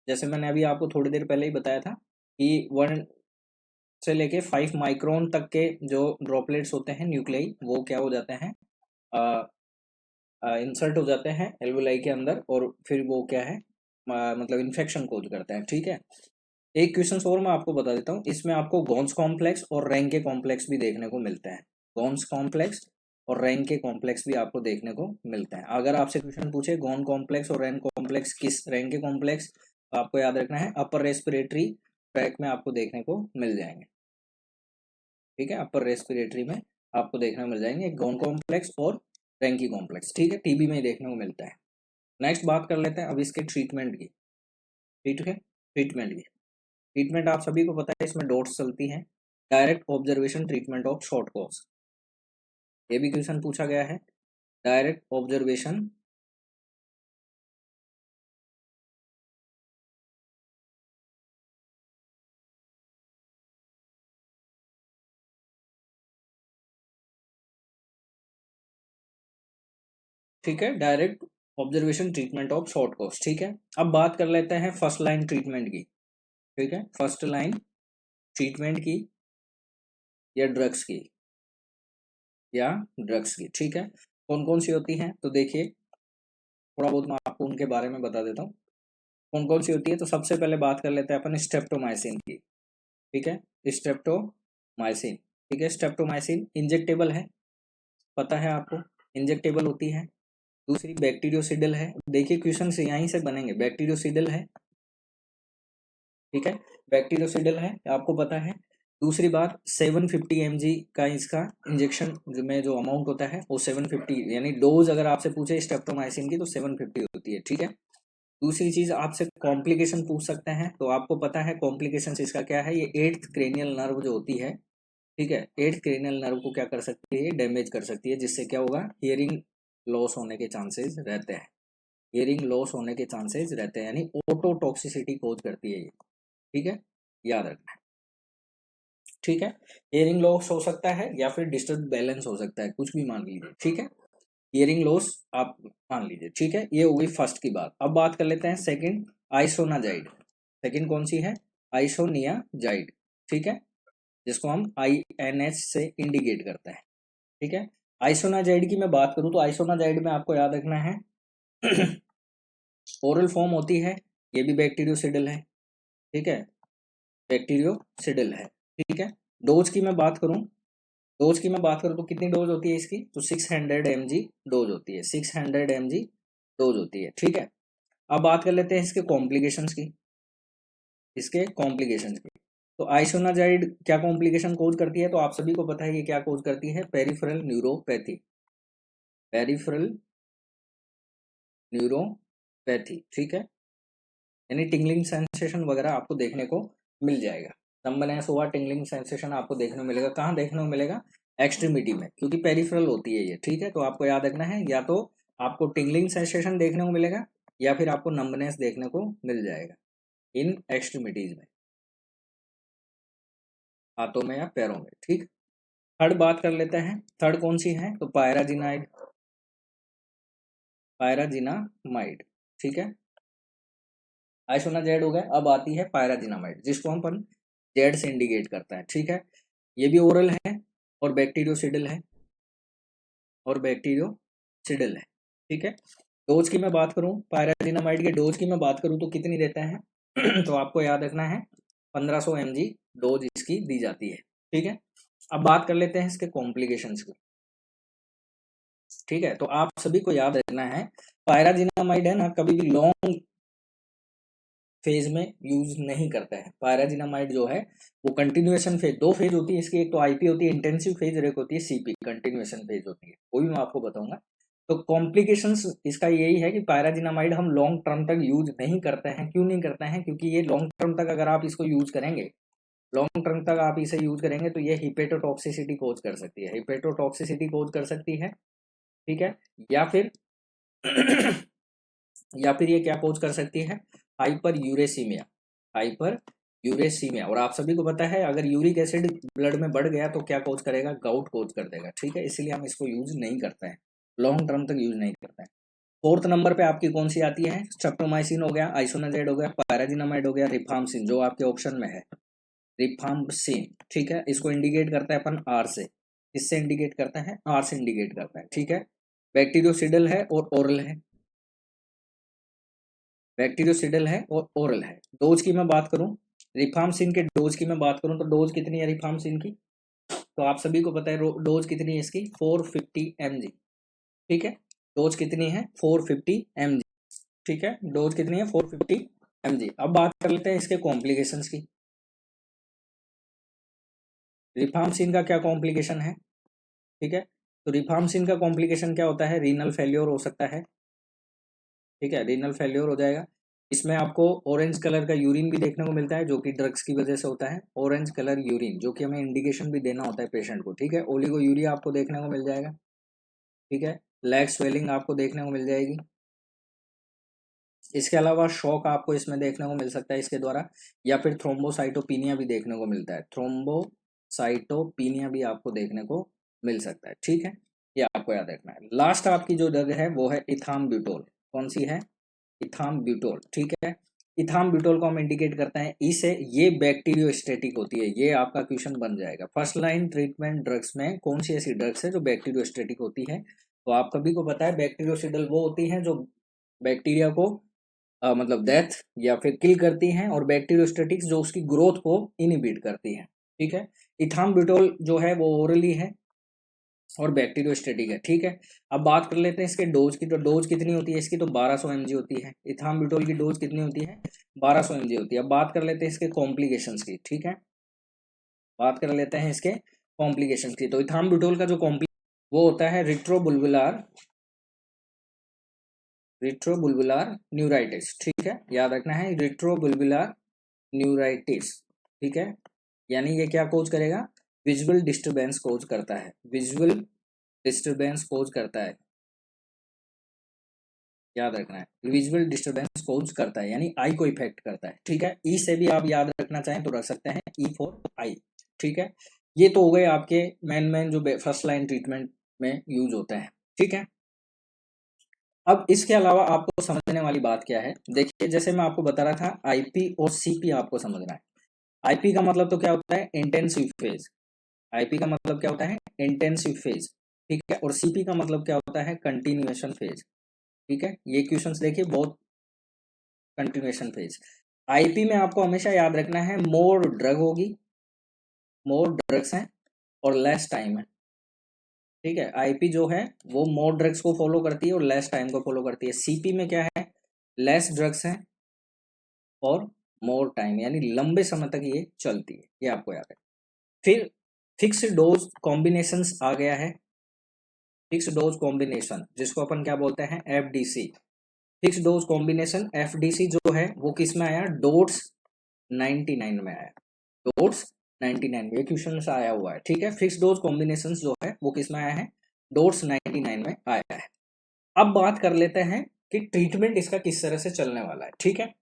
जैसे मैंने अभी आपको थोड़ी देर पहले ही बताया था कि 1 से लेके 5 माइक्रोन तक के जो ड्रॉपलेट्स होते हैं न्यूक्लियाई, वो क्या हो जाते हैं, इंसर्ट हो जाते हैं एल्वुलाई के अंदर, और फिर वो क्या है, मतलब इन्फेक्शन कोज करते हैं, ठीक है। एक क्वेश्चन और मैं आपको बता देता हूँ, इसमें आपको गोन्स कॉम्प्लेक्स और रैंके कॉम्प्लेक्स भी देखने को मिलते हैं। गोन्स कॉम्प्लेक्स और रैंके कॉम्प्लेक्स भी आपको देखने को मिलते हैं। अगर आपसे क्वेश्चन पूछे गोन कॉम्प्लेक्स और रैंक कॉम्प्लेक्स किस, रैंके कॉम्प्लेक्स, तो आपको याद रखना है अपर रेस्पिरेटरी ट्रैक में आपको देखने को मिल जाएंगे, ठीक है। अपर रेस्पिरेटरी में आपको देखने को मिल जाएंगे गोन कॉम्प्लेक्स और रैंकी कॉम्प्लेक्स, ठीक है, टीबी में ही देखने को मिलता है। नेक्स्ट बात कर लेते हैं अब इसके ट्रीटमेंट की, ठीक है, ट्रीटमेंट की। ट्रीटमेंट आप सभी को पता है, इसमें डॉट्स चलती हैं। Direct observation treatment of short cause, ये भी क्वेश्चन पूछा गया है। डायरेक्ट ऑब्जर्वेशन, ठीक है, direct observation treatment of short cause, ठीक है। अब बात कर लेते हैं फर्स्ट लाइन ट्रीटमेंट की, ठीक है, फर्स्ट लाइन ट्रीटमेंट की या ड्रग्स की, या ड्रग्स की, ठीक है। कौन कौन सी होती हैं तो देखिए, थोड़ा बहुत मैं आपको उनके बारे में बता देता हूँ कौन कौन सी होती है। तो सबसे पहले बात कर लेते हैं अपन स्ट्रेप्टोमाइसिन की, ठीक है, स्ट्रेप्टोमाइसिन, ठीक है। स्ट्रेप्टोमाइसिन इंजेक्टेबल है, पता है आपको, इंजेक्टेबल होती है। दूसरी बैक्टीरियोसिडल है, देखिए क्वेश्चन से यहीं से बनेंगे, बैक्टीरियोसिडल है, ठीक है, बैक्टीरियोसिडल है, आपको पता है। दूसरी बात 750 mg का इसका इंजेक्शन जो में जो अमाउंट होता है वो 750, यानी डोज अगर आपसे पूछे स्ट्रेप्टोमाइसिन की तो 750 होती है, ठीक है। दूसरी चीज आपसे कॉम्प्लिकेशन पूछ सकते हैं, तो आपको पता है कॉम्प्लिकेशन इसका क्या है, ये 8th क्रेनियल नर्व जो होती है, ठीक है, 8th क्रेनियल नर्व को क्या कर सकती है, डैमेज कर सकती है, जिससे क्या होगा, हियरिंग लॉस होने के चांसेस रहते हैं, हियरिंग लॉस होने के चांसेस रहते हैं, यानी ऑटोटॉक्सिसिटी कोज करती है ये, ठीक है, याद रखना है, ठीक है। हियरिंग लॉस हो सकता है या फिर डिस्टर्ब बैलेंस हो सकता है, कुछ भी मान लीजिए, ठीक है, हियरिंग लॉस आप मान लीजिए, ठीक है। ये हो गई फर्स्ट की बात। अब बात कर लेते हैं सेकंड, आइसोनाजाइड। सेकंड कौन सी है, आइसोनियाजाइड, ठीक है, जिसको हम INH से इंडिकेट करते हैं, ठीक है। आइसोनाजाइड की मैं बात करूं तो आइसोनाजाइड में आपको याद रखना है ओरल फॉर्म होती है, ये भी बैक्टीरियोसिडल है, ठीक है, बैक्टीरियोसिडल है, ठीक है। डोज की मैं बात करूं, डोज की मैं बात करूं तो कितनी डोज होती है इसकी, तो 600 mg डोज होती है, 600 mg डोज होती है, ठीक है। अब बात कर लेते हैं इसके कॉम्प्लिकेशंस की, इसके कॉम्प्लिकेशंस की। तो आइसोनाजाइड क्या कॉम्प्लिकेशन कोज करती है, तो आप सभी को पता है ये क्या कोज करती है, पेरिफेरल न्यूरोपैथी, पेरिफेरल न्यूरोपैथी, ठीक है, यानी टिंगलिंग सेंसेशन वगैरह आपको देखने को मिल जाएगा। नंबनेस हुआ, टिंगलिंग सेंसेशन आपको देखने को मिलेगा, कहाँ देखने को मिलेगा, एक्सट्रीमिटी में, क्योंकि पेरिफेरल होती है ये, ठीक है। तो आपको याद रखना है, या तो आपको टिंगलिंग सेंसेशन देखने को मिलेगा या फिर आपको नंबनेस देखने को मिल जाएगा इन एक्सट्रीमिटीज में, हाथों में या पैरों में, ठीक। थर्ड बात कर लेते हैं, थर्ड कौन सी है, तो पायराजिनाइड, पायराजिनामाइड, ठीक है। आइसोनाजाइड हो गया, अब आती है पायराजिनामाइड, जिसको हम अपन जेड से इंडिकेट करता है, ठीक है। ये भी ओरल है और बैक्टीरियोसिडल है, और बैक्टीरियोसिडल है, ठीक है। डोज की मैं बात करूं, पायराजिनामाइड के डोज की मैं बात करूं तो कितनी देता है तो आपको याद रखना है 1500 mg डोज इसकी दी जाती है, ठीक है। अब बात कर लेते हैं इसके कॉम्प्लिकेशंस की, ठीक है, तो आप सभी को याद रखना है पायराजिनामाइड है ना कभी भी लॉन्ग फेज में यूज नहीं करता है। पायराजिनामाइड जो है वो कंटिन्यूएशन फेज, दो फेज होती है इसकी, एक तो आईपी होती है इंटेंसिव फेज और एक होती है सीपी कंटिन्यूएशन फेज होती है, वो भी मैं आपको बताऊंगा। तो कॉम्प्लिकेशंस इसका यही है कि पायराजिनामाइड हम लॉन्ग टर्म तक यूज नहीं करते हैं। क्यों नहीं करते हैं? क्योंकि ये लॉन्ग टर्म तक अगर आप इसको यूज करेंगे, लॉन्ग टर्म तक आप इसे यूज करेंगे तो ये हिपेटोटॉक्सिसिटी कोज कर सकती है, हिपेटोटॉक्सिसिटी कोज कर सकती है, ठीक है। या फिर या फिर ये क्या कोज कर सकती है? Hyperuricaemia, hyperuricaemia. और आप सभी को पता है अगर यूरिक एसिड ब्लड में बढ़ गया तो क्या कोज करेगा? गाउट कोज कर देगा, ठीक है। इसीलिए हम इसको यूज नहीं करते हैं, लॉन्ग टर्म तक यूज नहीं करते हैं। फोर्थ नंबर पे आपकी कौन सी आती है? स्ट्रेप्टोमाइसिन हो गया, आइसोनाजाइड हो गया, पायराजिनामाइड हो गया, रिफाम्सिन जो आपके ऑप्शन में है, रिफाम्सिन, ठीक है। इसको इंडिकेट करता है अपन आर से, इससे इंडिकेट करता है, आर से इंडिकेट करता है, ठीक है। बैक्टीरियोसिडल है और ओरल है, बैक्टीरियोसिडल है और ओरल है। डोज की मैं बात करूं, रिफाम्सिन के डोज की मैं बात करूं तो डोज कितनी है रिफाम्सिन की? तो आप सभी को पता है डोज कितनी है इसकी? 450 mg, ठीक है। डोज कितनी है? 450 mg, ठीक है। डोज कितनी है? 450 mg। अब बात कर लेते हैं इसके कॉम्प्लिकेशंस की। रिफाम्सिन का क्या कॉम्प्लिकेशन है? ठीक है, तो रिफाम्सिन का कॉम्प्लिकेशन क्या होता है? रीनल फेल्योर हो सकता है, ठीक है, रीनल फेल्योर हो जाएगा। इसमें आपको ऑरेंज कलर का यूरिन भी देखने को मिलता है जो कि ड्रग्स की वजह से होता है, ऑरेंज कलर यूरिन, जो कि हमें इंडिकेशन भी देना होता है पेशेंट को, ठीक है। ओलिगोयूरिया आपको देखने को मिल जाएगा, ठीक है। लेग स्वेलिंग आपको देखने को मिल जाएगी। इसके अलावा शॉक आपको इसमें देखने को मिल सकता है इसके द्वारा, या फिर थ्रोम्बोसाइटोपिनिया भी देखने को मिलता है, थ्रोम्बोसाइटोपिनिया भी आपको देखने को मिल सकता है, ठीक है। ये आपको याद रखना है। लास्ट आपकी जो ड्रग है वो है इथाम्ब्यूटोल। कौन सी है? इथाम्ब्यूटोल, ठीक है। इथाम्ब्यूटोल को हम इंडिकेट करते हैं ई से। ये बैक्टीरियोस्टेटिक होती है, ये आपका क्वेश्चन बन जाएगा। फर्स्ट लाइन ट्रीटमेंट ड्रग्स में कौन सी ऐसी ड्रग्स है जो बैक्टीरियोस्टेटिक होती है? तो आप सभी को पता है बैक्टीरियोसिडल वो होती है जो बैक्टीरिया को मतलब डेथ या फिर किल करती हैं, और बैक्टीरियोस्टेटिक्स जो उसकी ग्रोथ को इनिबिट करती है, ठीक है। इथाम्ब्यूटोल जो है वो ओरली है और बैक्टीरियोस्टेटिक है, ठीक है। अब बात कर लेते हैं इसके डोज की। तो डोज कितनी होती है इसकी? तो 1200 mg होती है। इथाम्ब्यूटोल की डोज कितनी होती है? 1200 mg होती है। अब बात कर लेते हैं इसके कॉम्प्लिकेशंस की, ठीक है। बात कर लेते हैं इसके कॉम्प्लिकेशंस की। तो इथाम्ब्यूटोल का जो वो होता है रिट्रोबुलबुलार न्यूराइटिस, ठीक है, याद रखना है, रिट्रोबुलबुलार न्यूराइटिस, ठीक है। यानी ये क्या कोज करेगा? विजुअल डिस्टरबेंस कोज करता है, विजुअल डिस्टरबेंस कोज करता है, याद रखना है, विजुअल डिस्टरबेंस कोज करता है, यानी आई को इफेक्ट करता है, ठीक है। ई से भी आप याद रखना चाहें तो रख सकते हैं, ई फॉर आई, ठीक है। ये तो हो गए आपके मेन जो फर्स्ट लाइन ट्रीटमेंट में यूज होते हैं, ठीक है। अब इसके अलावा आपको समझने वाली बात क्या है? देखिए, जैसे मैं आपको बता रहा था आईपी और सीपी आपको समझना है। आईपी का मतलब तो क्या होता है? Intensive phase. आईपी का मतलब क्या होता है? इंटेंसिव फेज, ठीक है। और सीपी का मतलब क्या होता है? कंटिन्यूएशन फेज, ठीक है। ये क्वेश्चंस देखिए बहुत, कंटिन्यूएशन फेज। आईपी में आपको हमेशा याद रखना है मोर ड्रग होगी, मोर ड्रग्स हैं और लेस टाइम है, ठीक है। आईपी जो है वो मोर ड्रग्स को फॉलो करती है और लेस टाइम को फॉलो करती है। सीपी में क्या है? लेस ड्रग्स हैं और मोर टाइम, यानी लंबे समय तक ये चलती है, ये आपको याद है। फिर फिक्स डोज कॉम्बिनेशंस आ गया है, फिक्स डोज कॉम्बिनेशन जिसको अपन क्या बोलते हैं? FDC. Fix dose combination FDC जो है वो किस में आया? डोट्स 99 में आया, डोट्स 99 में क्वेश्चन आया हुआ है, ठीक है। फिक्स डोज कॉम्बिनेशन जो है वो किस में आया है? डोट्स 99 में आया है। अब बात कर लेते हैं कि ट्रीटमेंट इसका किस तरह से चलने वाला है, ठीक है।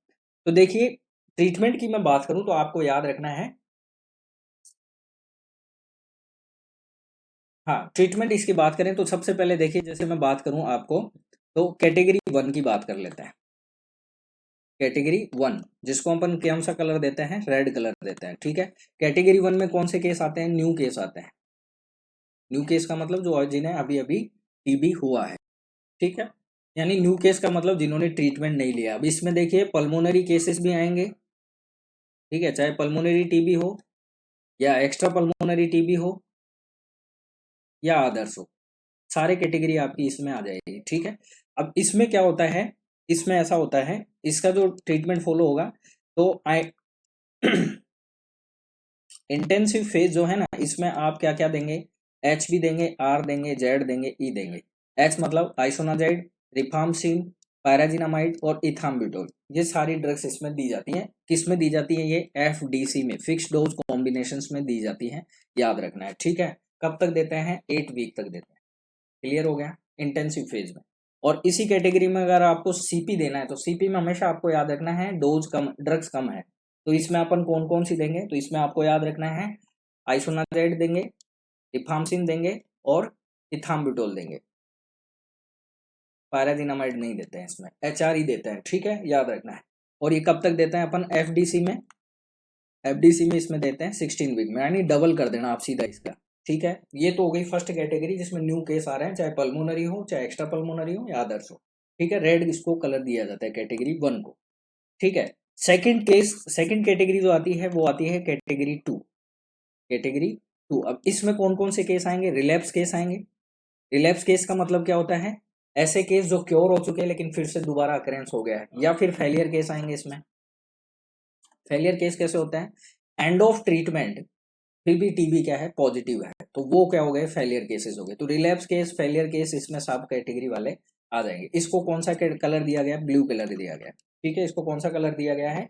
तो देखिए, ट्रीटमेंट की मैं बात करूं तो आपको याद रखना है, हाँ, ट्रीटमेंट इसकी बात करें तो सबसे पहले देखिए, जैसे मैं बात करूं आपको, तो कैटेगरी 1 की बात कर लेते हैं। कैटेगरी 1 जिसको अपन कौन सा कलर देते हैं? रेड कलर देते हैं, ठीक है। कैटेगरी 1 में कौन से केस आते हैं? न्यू केस आते हैं। न्यू केस का मतलब जो जिन्हें अभी अभी टीबी हुआ है, ठीक है। यानी न्यू केस का मतलब जिन्होंने ट्रीटमेंट नहीं लिया। अब इसमें देखिए पल्मोनरी केसेस भी आएंगे, ठीक है, चाहे पल्मोनरी टीबी हो या एक्स्ट्रा पल्मोनरी टीबी हो या अदर्स हो, सारे कैटेगरी आपकी इसमें आ जाएगी, ठीक है। अब इसमें क्या होता है, इसमें ऐसा होता है, इसका जो ट्रीटमेंट फॉलो होगा, तो आई इंटेंसिव फेज जो है ना, इसमें आप क्या क्या देंगे, एच भी देंगे, आर देंगे, जेड देंगे, ई देंगे। एच मतलब आइसोनाजाइड, रिफार्मसिन, पैराजिनामाइड और इथाम्बुटोल, ये सारी ड्रग्स इसमें दी जाती हैं। किस में दी जाती है, ये एफडीसी में, फिक्स डोज कॉम्बिनेशंस में दी जाती हैं, याद रखना है, ठीक है। कब तक देते हैं, 8 वीक तक देते हैं। क्लियर हो गया, इंटेंसिव फेज में। और इसी कैटेगरी में अगर आपको सीपी देना है, तो सीपी में हमेशा आपको याद रखना है डोज कम, ड्रग्स कम है, तो इसमें अपन कौन कौन सी देंगे, तो इसमें आपको याद रखना है आइसोनाजाइड देंगे, रिफार्मसिन देंगे और इथाम्बुटोल देंगे। पैराजिनामाइड नहीं देते हैं इसमें, एचआरई देते हैं, ठीक है, याद रखना है। और ये कब तक देते हैं अपन, एफडीसी में, एफडीसी में इसमें देते हैं 16 वीक में, यानी डबल कर देना आप सीधा इसका, ठीक है। ये तो हो गई फर्स्ट कैटेगरी जिसमें न्यू केस आ रहे हैं, चाहे पल्मोनरी हो, चाहे एक्स्ट्रा पल्मोनरी हो या अदर्स हो, ठीक है। रेड इसको कलर दिया जाता है कैटेगरी 1 को, ठीक है। सेकंड केस, सेकंड कैटेगरी जो आती है वो आती है कैटेगरी 2, कैटेगरी 2। अब इसमें कौन कौन से केस आएंगे, रिलैप्स केस आएंगे। रिलैप्स केस का मतलब क्या होता है, ऐसे केस जो क्योर हो चुके हैं लेकिन फिर से दोबारा अकरेंस हो गया है, या फिर फेलियर केस आएंगे इसमें। फेलियर केस कैसे होता है, एंड ऑफ ट्रीटमेंट फिर भी टीबी क्या है, पॉजिटिव है, तो वो क्या हो गए, फेलियर केसेस हो गए। तो रिलैप्स केस, फेलियर केस, इसमें सब कैटेगरी वाले आ जाएंगे। इसको कौन सा कलर दिया गया, ब्लू कलर दिया गया, ठीक है। इसको कौन सा कलर दिया गया है,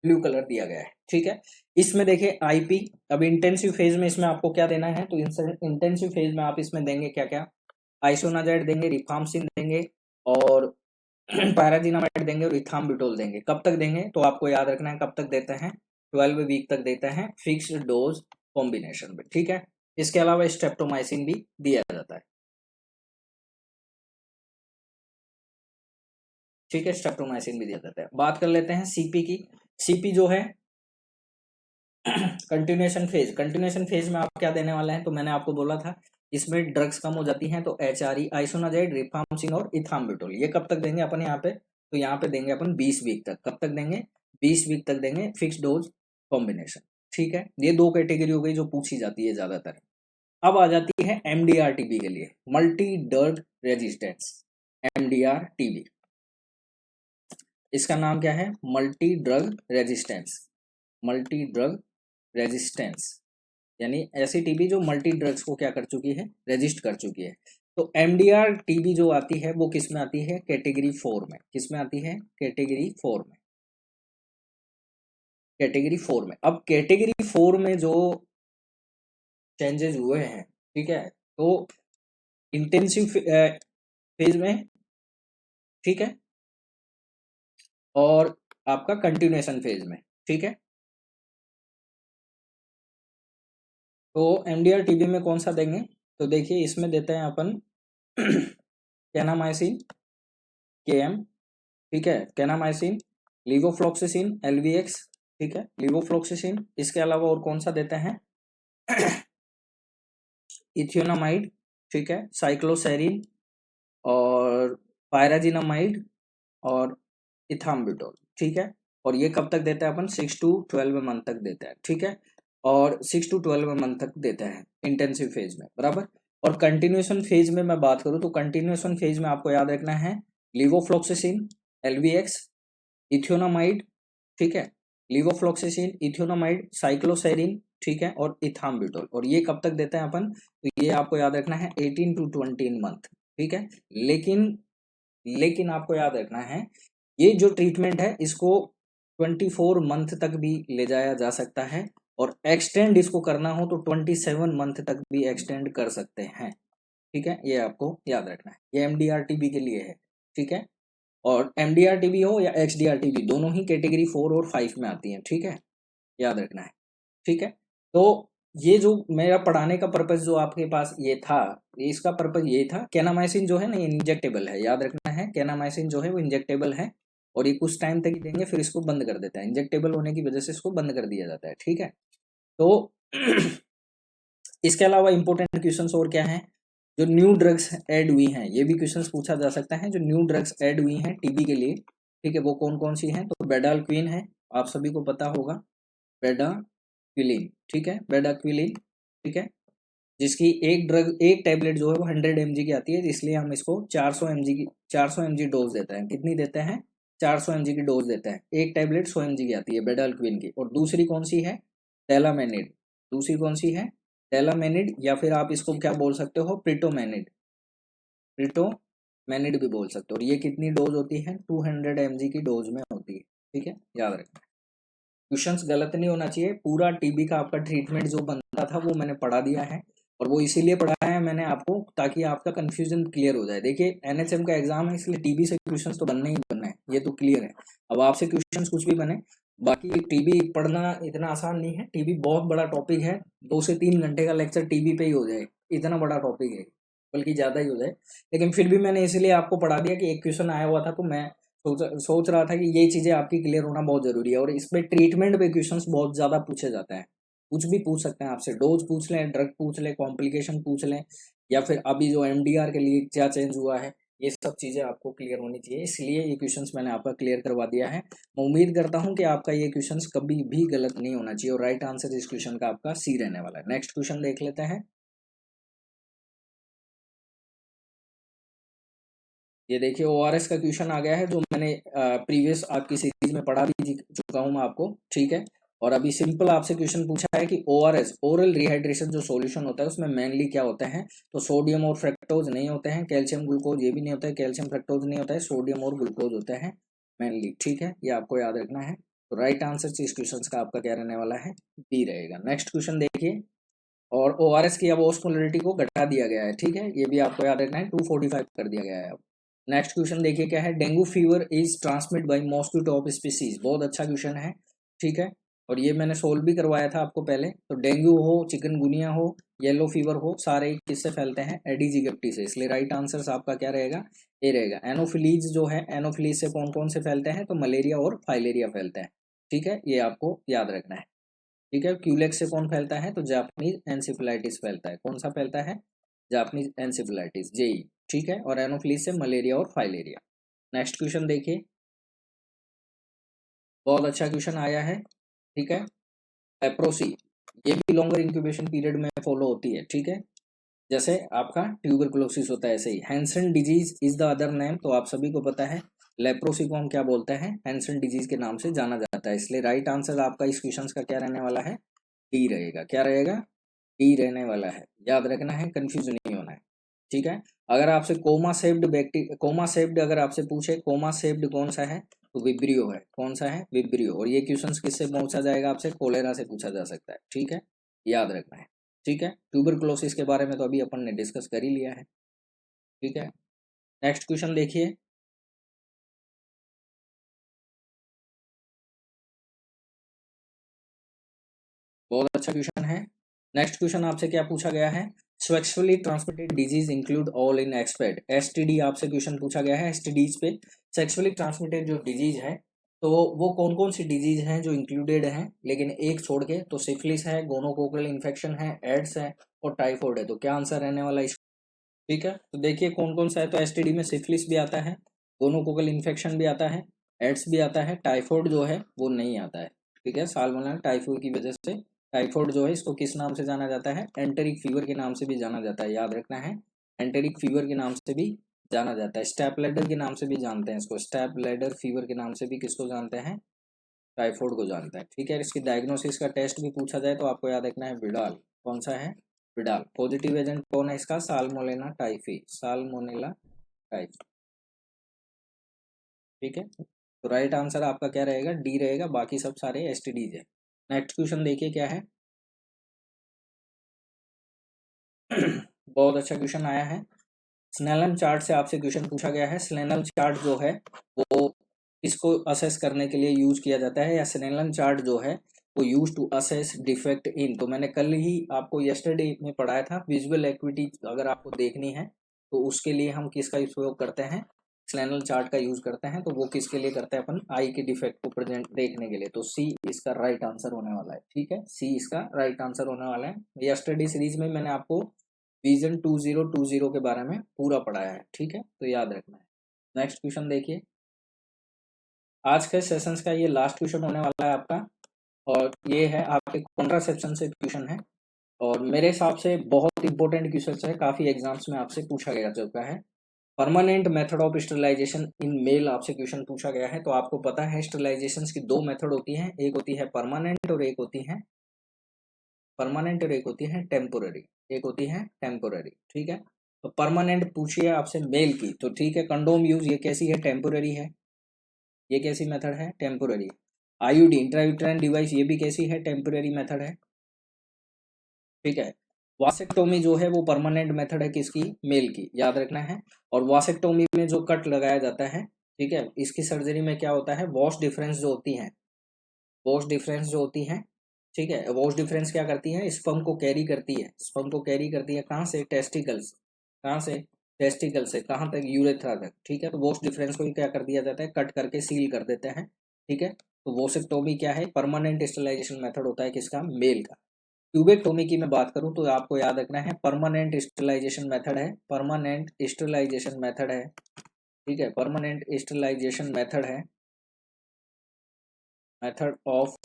ब्लू कलर दिया गया है, ठीक है। इसमें देखिए आईपी, अब इंटेंसिव फेज में इसमें आपको क्या देना है, तो इंटेंसिव फेज में आप इसमें देंगे क्या क्या, आइसोनाजाइड देंगे, रिफार्मसिन देंगे और पैराजिनामाइड देंगे और इथाम्बुटोल देंगे। कब तक देंगे, तो आपको याद रखना है कब तक देते हैं, 12 वीक तक देते हैं, फिक्स्ड डोज कॉम्बिनेशन में, ठीक है। इसके अलावा स्ट्रेप्टोमाइसिन भी दिया जाता है, ठीक है, स्ट्रेप्टोमाइसिन भी दिया जाता है। बात कर लेते हैं सीपी की। सीपी जो है कंटिन्यूएशन फेज, कंटिन्यूएशन फेज में आप क्या देने वाले हैं, तो मैंने आपको बोला था इसमें ड्रग्स कम हो जाती हैं, तो एचआरई, आइसोनाजाइड, रिफार्मसिन और इथाम्बुटोल, ये कब तक देंगे अपन यहाँ पे, तो यहाँ पे देंगे अपन 20 वीक तक। कब तक देंगे, 20 वीक तक देंगे, फिक्स डोज कॉम्बिनेशन, ठीक है। ये दो कैटेगरी हो गई जो पूछी जाती है ज्यादातर। अब आ जाती है एमडीआर टीबी के लिए, multi drug resistance, MDR TB. इसका नाम क्या है, multi drug resistance, multi drug resistance, यानी ऐसी टीबी जो मल्टी ड्रग्स को क्या कर चुकी है, रेजिस्ट कर चुकी है। तो एमडीआर टीबी जो आती है वो किस में आती है, कैटेगरी 4 में। किस में आती है, कैटेगरी 4 में, कैटेगरी 4 में। अब कैटेगरी 4 में जो चेंजेस हुए हैं, ठीक है, तो इंटेंसिव फेज में, ठीक है, और आपका कंटिन्यूएशन फेज में, ठीक है। तो एमडीआर टीबी में कौन सा देंगे, तो देखिए इसमें देते हैं अपन कैनामाइसिन केएम, ठीक है, कैनामाइसिन, लीवोफ्लॉक्सिसिन एलवीएक्स, ठीक है, लीवोफ्लॉक्सिसिन। इसके अलावा और कौन सा देते हैं इथियोनामाइड, ठीक है, साइक्लोसेरिन और पायराजिनामाइड और इथाम्बुटोल, ठीक है। और ये कब तक देते हैं अपन, 6 to 12 मंथ तक देते हैं, ठीक है। और 6 to 12 मंथ तक देते हैं इंटेंसिव फेज में, बराबर। और कंटिन्यूएशन फेज में मैं बात करूं, तो कंटिन्यूएशन फेज में आपको याद रखना है लीवोफ्लॉक्सिसिन, एलवीएक्स, इथियोनामाइड, ठीक है, लीवोफ्लॉक्सिसिन, इथियोनामाइड, साइक्लोसेरिन, ठीक है, और इथाम्बुटोल। और ये कब तक देते हैं अपन, तो ये आपको याद रखना है 18 to 20 मंथ, ठीक है। लेकिन आपको याद रखना है ये जो ट्रीटमेंट है इसको 24 मंथ तक भी ले जाया जा सकता है, और एक्सटेंड इसको करना हो तो 27 मंथ तक भी एक्सटेंड कर सकते हैं, ठीक है। ये आपको याद रखना है, ये एमडीआर टीबी के लिए है, ठीक है। और एमडीआर टीबी हो या एक्सडीआर टीबी, दोनों ही कैटेगरी 4 और 5 में आती हैं, ठीक है, याद रखना है, ठीक है। तो ये जो मेरा पढ़ाने का पर्पज जो आपके पास ये था, इसका पर्पज ये था, कैनामाइसिन जो है ना, ये इंजेक्टेबल है, याद रखना है, कैनामाइसिन जो है वो इंजेक्टेबल है, और ये कुछ टाइम तक ही देंगे फिर इसको बंद कर देता है, इंजेक्टेबल होने की वजह से इसको बंद कर दिया जाता है, ठीक है। तो इसके अलावा इंपॉर्टेंट क्वेश्चंस और क्या है, जो न्यू ड्रग्स ऐड हुई हैं, ये भी क्वेश्चंस पूछा जा सकता है, जो न्यू ड्रग्स ऐड हुई हैं टीबी के लिए, ठीक है, वो कौन कौन सी हैं, तो बेडाक्विन है, आप सभी को पता होगा, बेडाक्विलिन, ठीक है, बेडाक्विलिन, ठीक है, जिसकी एक टैबलेट जो है वो 100 mg की आती है, इसलिए हम इसको 400 mg डोज देते हैं। कितनी देते हैं? 400 mg की डोज देते हैं। एक टैबलेट 100 mg की आती है बेडाल्क्विन की। और दूसरी कौन सी है? टेलामेनिड। दूसरी कौन सी है? टेलामेनिड, या फिर आप इसको क्या बोल सकते हो? प्रिटोमेनिड। प्रिटोमेनिड भी बोल सकते हो। और ये कितनी डोज होती है? 200 mg की डोज में होती है। ठीक है, याद रखना। क्वेश्चंस गलत नहीं होना चाहिए। पूरा टीबी का आपका ट्रीटमेंट जो बनता था वो मैंने पढ़ा दिया है, और वो इसीलिए पढ़ाया है मैंने आपको ताकि आपका कंफ्यूजन क्लियर हो जाए। देखिए एनएचएम का एग्जाम है, इसलिए टीबी से क्वेश्चंस तो बनना ही बनना है, ये तो क्लियर है। अब आपसे क्वेश्चंस कुछ भी बने, बाकी टीबी पढ़ना इतना आसान नहीं है। टीबी बहुत बड़ा टॉपिक है, 2 से 3 घंटे का लेक्चर टीबी पे ही हो जाए, इतना बड़ा टॉपिक है, बल्कि ज्यादा ही हो जाए। लेकिन फिर भी मैंने इसलिए आपको पढ़ा दिया कि एक क्वेश्चन आया हुआ था, तो मैं सोच रहा था कि ये चीजें आपकी क्लियर होना बहुत जरूरी है। और इसमें ट्रीटमेंट पे क्वेश्चंस बहुत ज्यादा पूछे जाते हैं, कुछ भी पूछ सकते हैं आपसे। डोज पूछ लें, ड्रग पूछ लें, कॉम्प्लिकेशन पूछ लें, या फिर अभी जो एमडीआर के लिए क्या चेंज हुआ है, ये सब चीजें आपको क्लियर होनी चाहिए। इसलिए ये क्वेश्चंस मैंने आपका क्लियर करवा दिया है। मैं उम्मीद करता हूँ कि आपका ये क्वेश्चंस कभी भी गलत नहीं होना चाहिए, और राइट आंसर इस क्वेश्चन का आपका सी रहने वाला है। नेक्स्ट क्वेश्चन देख लेते हैं। ये देखिए ओआरएस का क्वेश्चन आ गया है, जो मैंने प्रीवियस आपकी सीरीज में पढ़ा भी चुका हूँ मैं आपको। ठीक है, और अभी सिंपल आपसे क्वेश्चन पूछा है कि ओआरएस ओरल रिहाइड्रेशन जो सॉल्यूशन होता है उसमें मेनली क्या होता है? तो सोडियम और फ्रक्टोज नहीं होते हैं, कैल्शियम ग्लूकोज ये भी नहीं होता है, कैल्शियम फ्रक्टोज नहीं होता है, सोडियम और ग्लूकोज होते हैं मेनली। ठीक है, ये आपको याद रखना है। तो राइट आंसर इस क्वेश्चन का आपका क्या रहने वाला है? डी रहेगा। नेक्स्ट क्वेश्चन देखिए। और ओआरएस की अब ऑस्मोलरिटी को घटा दिया गया है। ठीक है, ये भी आपको याद रखना है, 245 कर दिया गया है अब। नेक्स्ट क्वेश्चन देखिए क्या है। Dengue fever is transmit by mosquito of species. बहुत अच्छा क्वेश्चन है। ठीक है, और ये मैंने सोल्व भी करवाया था आपको पहले। तो डेंगू हो, चिकनगुनिया हो, येलो फीवर हो, सारे किससे फैलते हैं? एडिस एजिप्टी से। इसलिए राइट आंसर आपका क्या रहेगा? ए रहेगा। एनोफिलीज जो है, एनोफिलीज से कौन कौन से फैलते हैं? तो मलेरिया और फाइलेरिया फैलते हैं। ठीक है, ये आपको याद रखना है। ठीक है, क्यूलेक्स से कौन फैलता है? तो जापानीज एनसेफेलाइटिस फैलता है। कौन सा फैलता है? Japanese encephalitis, JE. ठीक है, और एनोफिलीज से मलेरिया और फाइलेरिया। नेक्स्ट क्वेश्चन देखिए, बहुत अच्छा क्वेश्चन आया है। ठीक है, लेप्रोसी, ये भी लॉन्गर इंक्यूबेशन पीरियड में फॉलो होती है। ठीक है, जैसे आपका ट्यूबरकुलोसिस होता है, ऐसे ही Hansen disease is the other name. तो आप सभी को पता है लेप्रोसी को हम क्या बोलते हैं? हैंसन डिजीज के नाम से जाना जाता है। इसलिए राइट आंसर आपका इस क्वेश्चन का क्या रहने वाला है? डी रहेगा। क्या रहेगा? डी रहने वाला है। याद रखना है, कंफ्यूज नहीं होना है। ठीक है, अगर आपसे कोमा सेप्ड अगर आपसे पूछे कोमा सेप्ड कौन सा है, तो विब्रियो है। कौन सा है? विब्रियो। और ये क्वेश्चन किससे पूछा जाएगा आपसे? कोलेरा से पूछा जा सकता है। ठीक है, याद रखना है। ठीक है, ट्यूबरकुलोसिस के बारे में तो अभी अपन ने डिस्कस कर ही लिया है। ठीक है, नेक्स्ट क्वेश्चन देखिए। बहुत अच्छा क्वेश्चन है। नेक्स्ट क्वेश्चन आपसे क्या पूछा गया है? Sexually transmitted disease include all in expect. STD आपसे क्वेश्चन पूछा गया है। एसटीडीज पे सेक्सुअली ट्रांसमिटेड जो डिजीज है, तो वो कौन कौन सी डिजीज हैं जो इंक्लूडेड हैं, लेकिन एक छोड़ के। तो सिफिलिस है, गोनोकोकल इन्फेक्शन है, एड्स है, और टाइफॉइड है। तो क्या आंसर रहने वाला है? ठीक है, तो देखिए कौन कौन सा है। तो एसटीडी में सिफिलिस भी आता है, गोनोकोकल इन्फेक्शन भी आता है, एड्स भी आता है, टाइफॉइड जो है वो नहीं आता है। ठीक है, साल्मोनेला टाइफॉइड की वजह से टाइफॉइड जो है इसको किस नाम से जाना जाता है? एंटेरिक फीवर के नाम से भी जाना जाता है। याद रखना है, एंटेरिक फीवर के नाम से भी जाना जाता है। स्टेप लैडर के नाम से भी जानते हैं इसको। स्टेप लैडर फीवर के नाम से भी किसको जानते हैं? टाइफॉइड को जानते हैं। ठीक है, इसकी डायग्नोसिस का टेस्ट भी पूछा जाए तो आपको याद रखना है विडाल। कौन सा है? विडाल। पॉजिटिव एजेंट कौन है इसका? Salmonella typhi. Salmonella typhi. ठीक है, तो राइट आंसर आपका क्या रहेगा? डी रहेगा। बाकी सब सारे एसटीडीज है। नेक्स्ट क्वेश्चन देखिए क्या है। बहुत अच्छा क्वेश्चन आया है। स्नेलन चार्ट से आपसे क्वेश्चन पूछा गया है। स्नेलन चार्ट जो है वो इसको असेस करने के लिए यूज किया जाता है, या स्नेलन चार्ट जो है वो use to assess defect in. तो मैंने कल ही आपको यस्टरडे में पढ़ाया था, विजुअल एक्विटी अगर आपको देखनी है तो उसके लिए हम किसका उपयोग करते हैं? स्नेलन चार्ट का यूज करते हैं। तो वो किसके लिए करते हैं अपन? आई के डिफेक्ट को प्रेजेंट देखने के लिए। तो सी इसका राइट आंसर होने वाला है। ठीक है, सी इसका राइट आंसर होने वाला है। यस्टरडे सीरीज में मैंने आपको विजन 2020 के बारे में पूरा पढ़ाया है। ठीक है, तो याद रखना है। नेक्स्ट क्वेश्चन देखिए। आज के सेशंस का ये लास्ट क्वेश्चन होने वाला है आपका, और ये है आपके कॉन्ट्रासेप्शन से क्वेश्चन है। और मेरे हिसाब से बहुत इंपॉर्टेंट क्वेश्चन है, काफी एग्जाम्स में आपसे पूछा गया चुका है। Permanent method of sterilisation in male आपसे क्वेश्चन पूछा गया है। तो आपको पता है स्टरलाइजेशन की दो मेथड होती हैं, एक होती है परमानेंट और एक होती है टेम्पोररी। एक होती है टेम्पोररी, ठीक है। तो परमानेंट पूछिए आपसे मेल की, तो ठीक है, कंडोम यूज, ये कैसी है, टेम्पोररी है। ये कैसी मेथड है, टेम्पोररी। आईयूडी इंट्रायूटेराइन डिवाइस, ये भी कैसी है, टेम्पोररी मेथड है, ठीक है। वासेक्टोमी जो है वो परमानेंट मेथड है, किसकी, मेल की, याद रखना है। और वासेक्टोमी में जो कट लगाया जाता है, ठीक है, इसकी सर्जरी में क्या होता है, वॉश डिफरेंस जो होती है, वॉश डिफरेंस जो होती है, ठीक है, वॉश डिफरेंस क्या करती है, स्पर्म को कैरी करती है, स्पर्म को कैरी करती है कहाँ से, टेस्टिकल्स, कहाँ से, टेस्टिकल से कहाँ तक, यूरेथ्रा तक, ठीक है। तो वॉश डिफरेंस को क्या कर दिया जाता है, कट करके सील कर देते हैं, ठीक है। तो वॉसेक्टोमी क्या है, परमानेंट स्टेरिलाइजेशन मेथड होता है, किसका, मेल का। ट्यूबेक्टोमी की मैं बात करूं तो आपको याद रखना है परमानेंट स्टेरिलाइजेशन मेथड है, परमानेंट स्टेरिलाइजेशन मेथड है, ठीक है, परमानेंट स्टेरिलाइजेशन मेथड है, मेथड ऑफ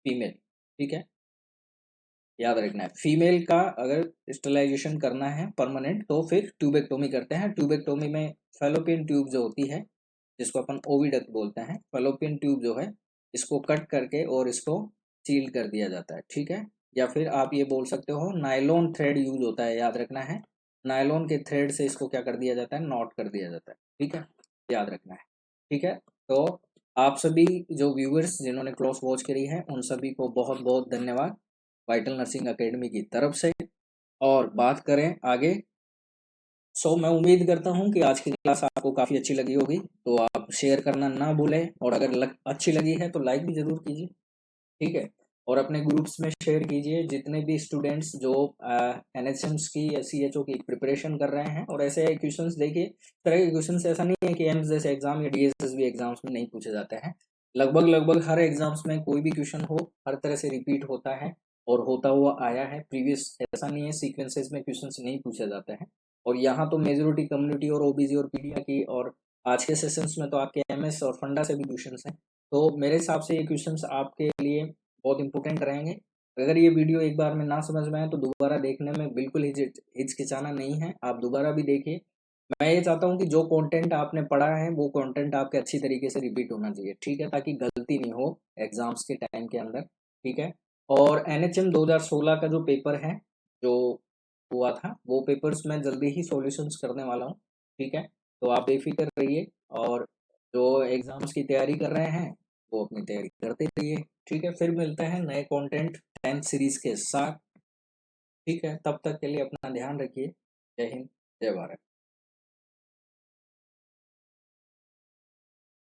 फीमेल, ठीक है, याद रखना है। फीमेल का अगर स्टेरिलाइजेशन करना है परमानेंट तो फिर ट्यूबेक्टोमी करते हैं। ट्यूबेक्टोमी में फेलोपियन ट्यूब जो होती है, जिसको अपन ओविडक्ट बोलते हैं, फेलोपियन ट्यूब जो है, इसको कट करके और इसको सील कर दिया जाता है, ठीक है। या फिर आप ये बोल सकते हो नायलॉन थ्रेड यूज होता है, याद रखना है, नायलॉन के थ्रेड से इसको क्या कर दिया जाता है, नॉट कर दिया जाता है, ठीक है, याद रखना है, ठीक है। तो आप सभी जो व्यूअर्स जिन्होंने क्रॉस वॉच करी है उन सभी को बहुत बहुत धन्यवाद वाइटल नर्सिंग एकेडमी की तरफ से। और बात करें आगे, मैं उम्मीद करता हूं कि आज की क्लास आपको काफ़ी अच्छी लगी होगी, तो आप शेयर करना ना भूलें, और अगर अच्छी लगी है तो लाइक भी ज़रूर कीजिए, ठीक है। और अपने ग्रुप्स में शेयर कीजिए, जितने भी स्टूडेंट्स जो एनएचएम्स की या सीएचओ की प्रिपरेशन कर रहे हैं, और ऐसे क्वेश्चंस देखिए, इस तरह के क्वेश्चंस ऐसा नहीं है कि एम्स जैसे एग्जाम या डीएसएसबी एग्जाम्स में नहीं पूछे जाते हैं। लगभग लगभग हर एग्जाम्स में कोई भी क्वेश्चन हो, हर तरह से रिपीट होता है और होता हुआ आया है प्रीवियस, ऐसा नहीं है सीक्वेंसेस में क्वेश्चंस नहीं पूछे जाते हैं। और यहाँ तो मेजोरिटी कम्युनिटी और ओबीसी और पीडिया की, और आज के सेशंस में तो आपके एमएस और फंडा से भी क्वेश्चंस हैं। तो मेरे हिसाब से ये क्वेश्चंस आपके लिए बहुत इंपॉर्टेंट रहेंगे। अगर ये वीडियो एक बार में ना समझ में आए तो दोबारा देखने में बिल्कुल हिचकिचाना नहीं है, आप दोबारा भी देखिए। मैं ये चाहता हूँ कि जो कंटेंट आपने पढ़ा है वो कंटेंट आपके अच्छी तरीके से रिपीट होना चाहिए, ठीक है, ताकि गलती नहीं हो एग्जाम्स के टाइम के अंदर, ठीक है। और एनएचएम 2016 का जो पेपर है, जो हुआ था, वो पेपर्स मैं जल्दी ही सॉल्यूशंस करने वाला हूँ, ठीक है। तो आप बेफिक्र रहिए, और जो एग्जाम्स की तैयारी कर रहे हैं वो अपनी तैयारी करते रहिए, ठीक है। फिर मिलते हैं नए कंटेंट 10th सीरीज के साथ, ठीक है। तब तक के लिए अपना ध्यान रखिए। जय हिंद, जय भारत।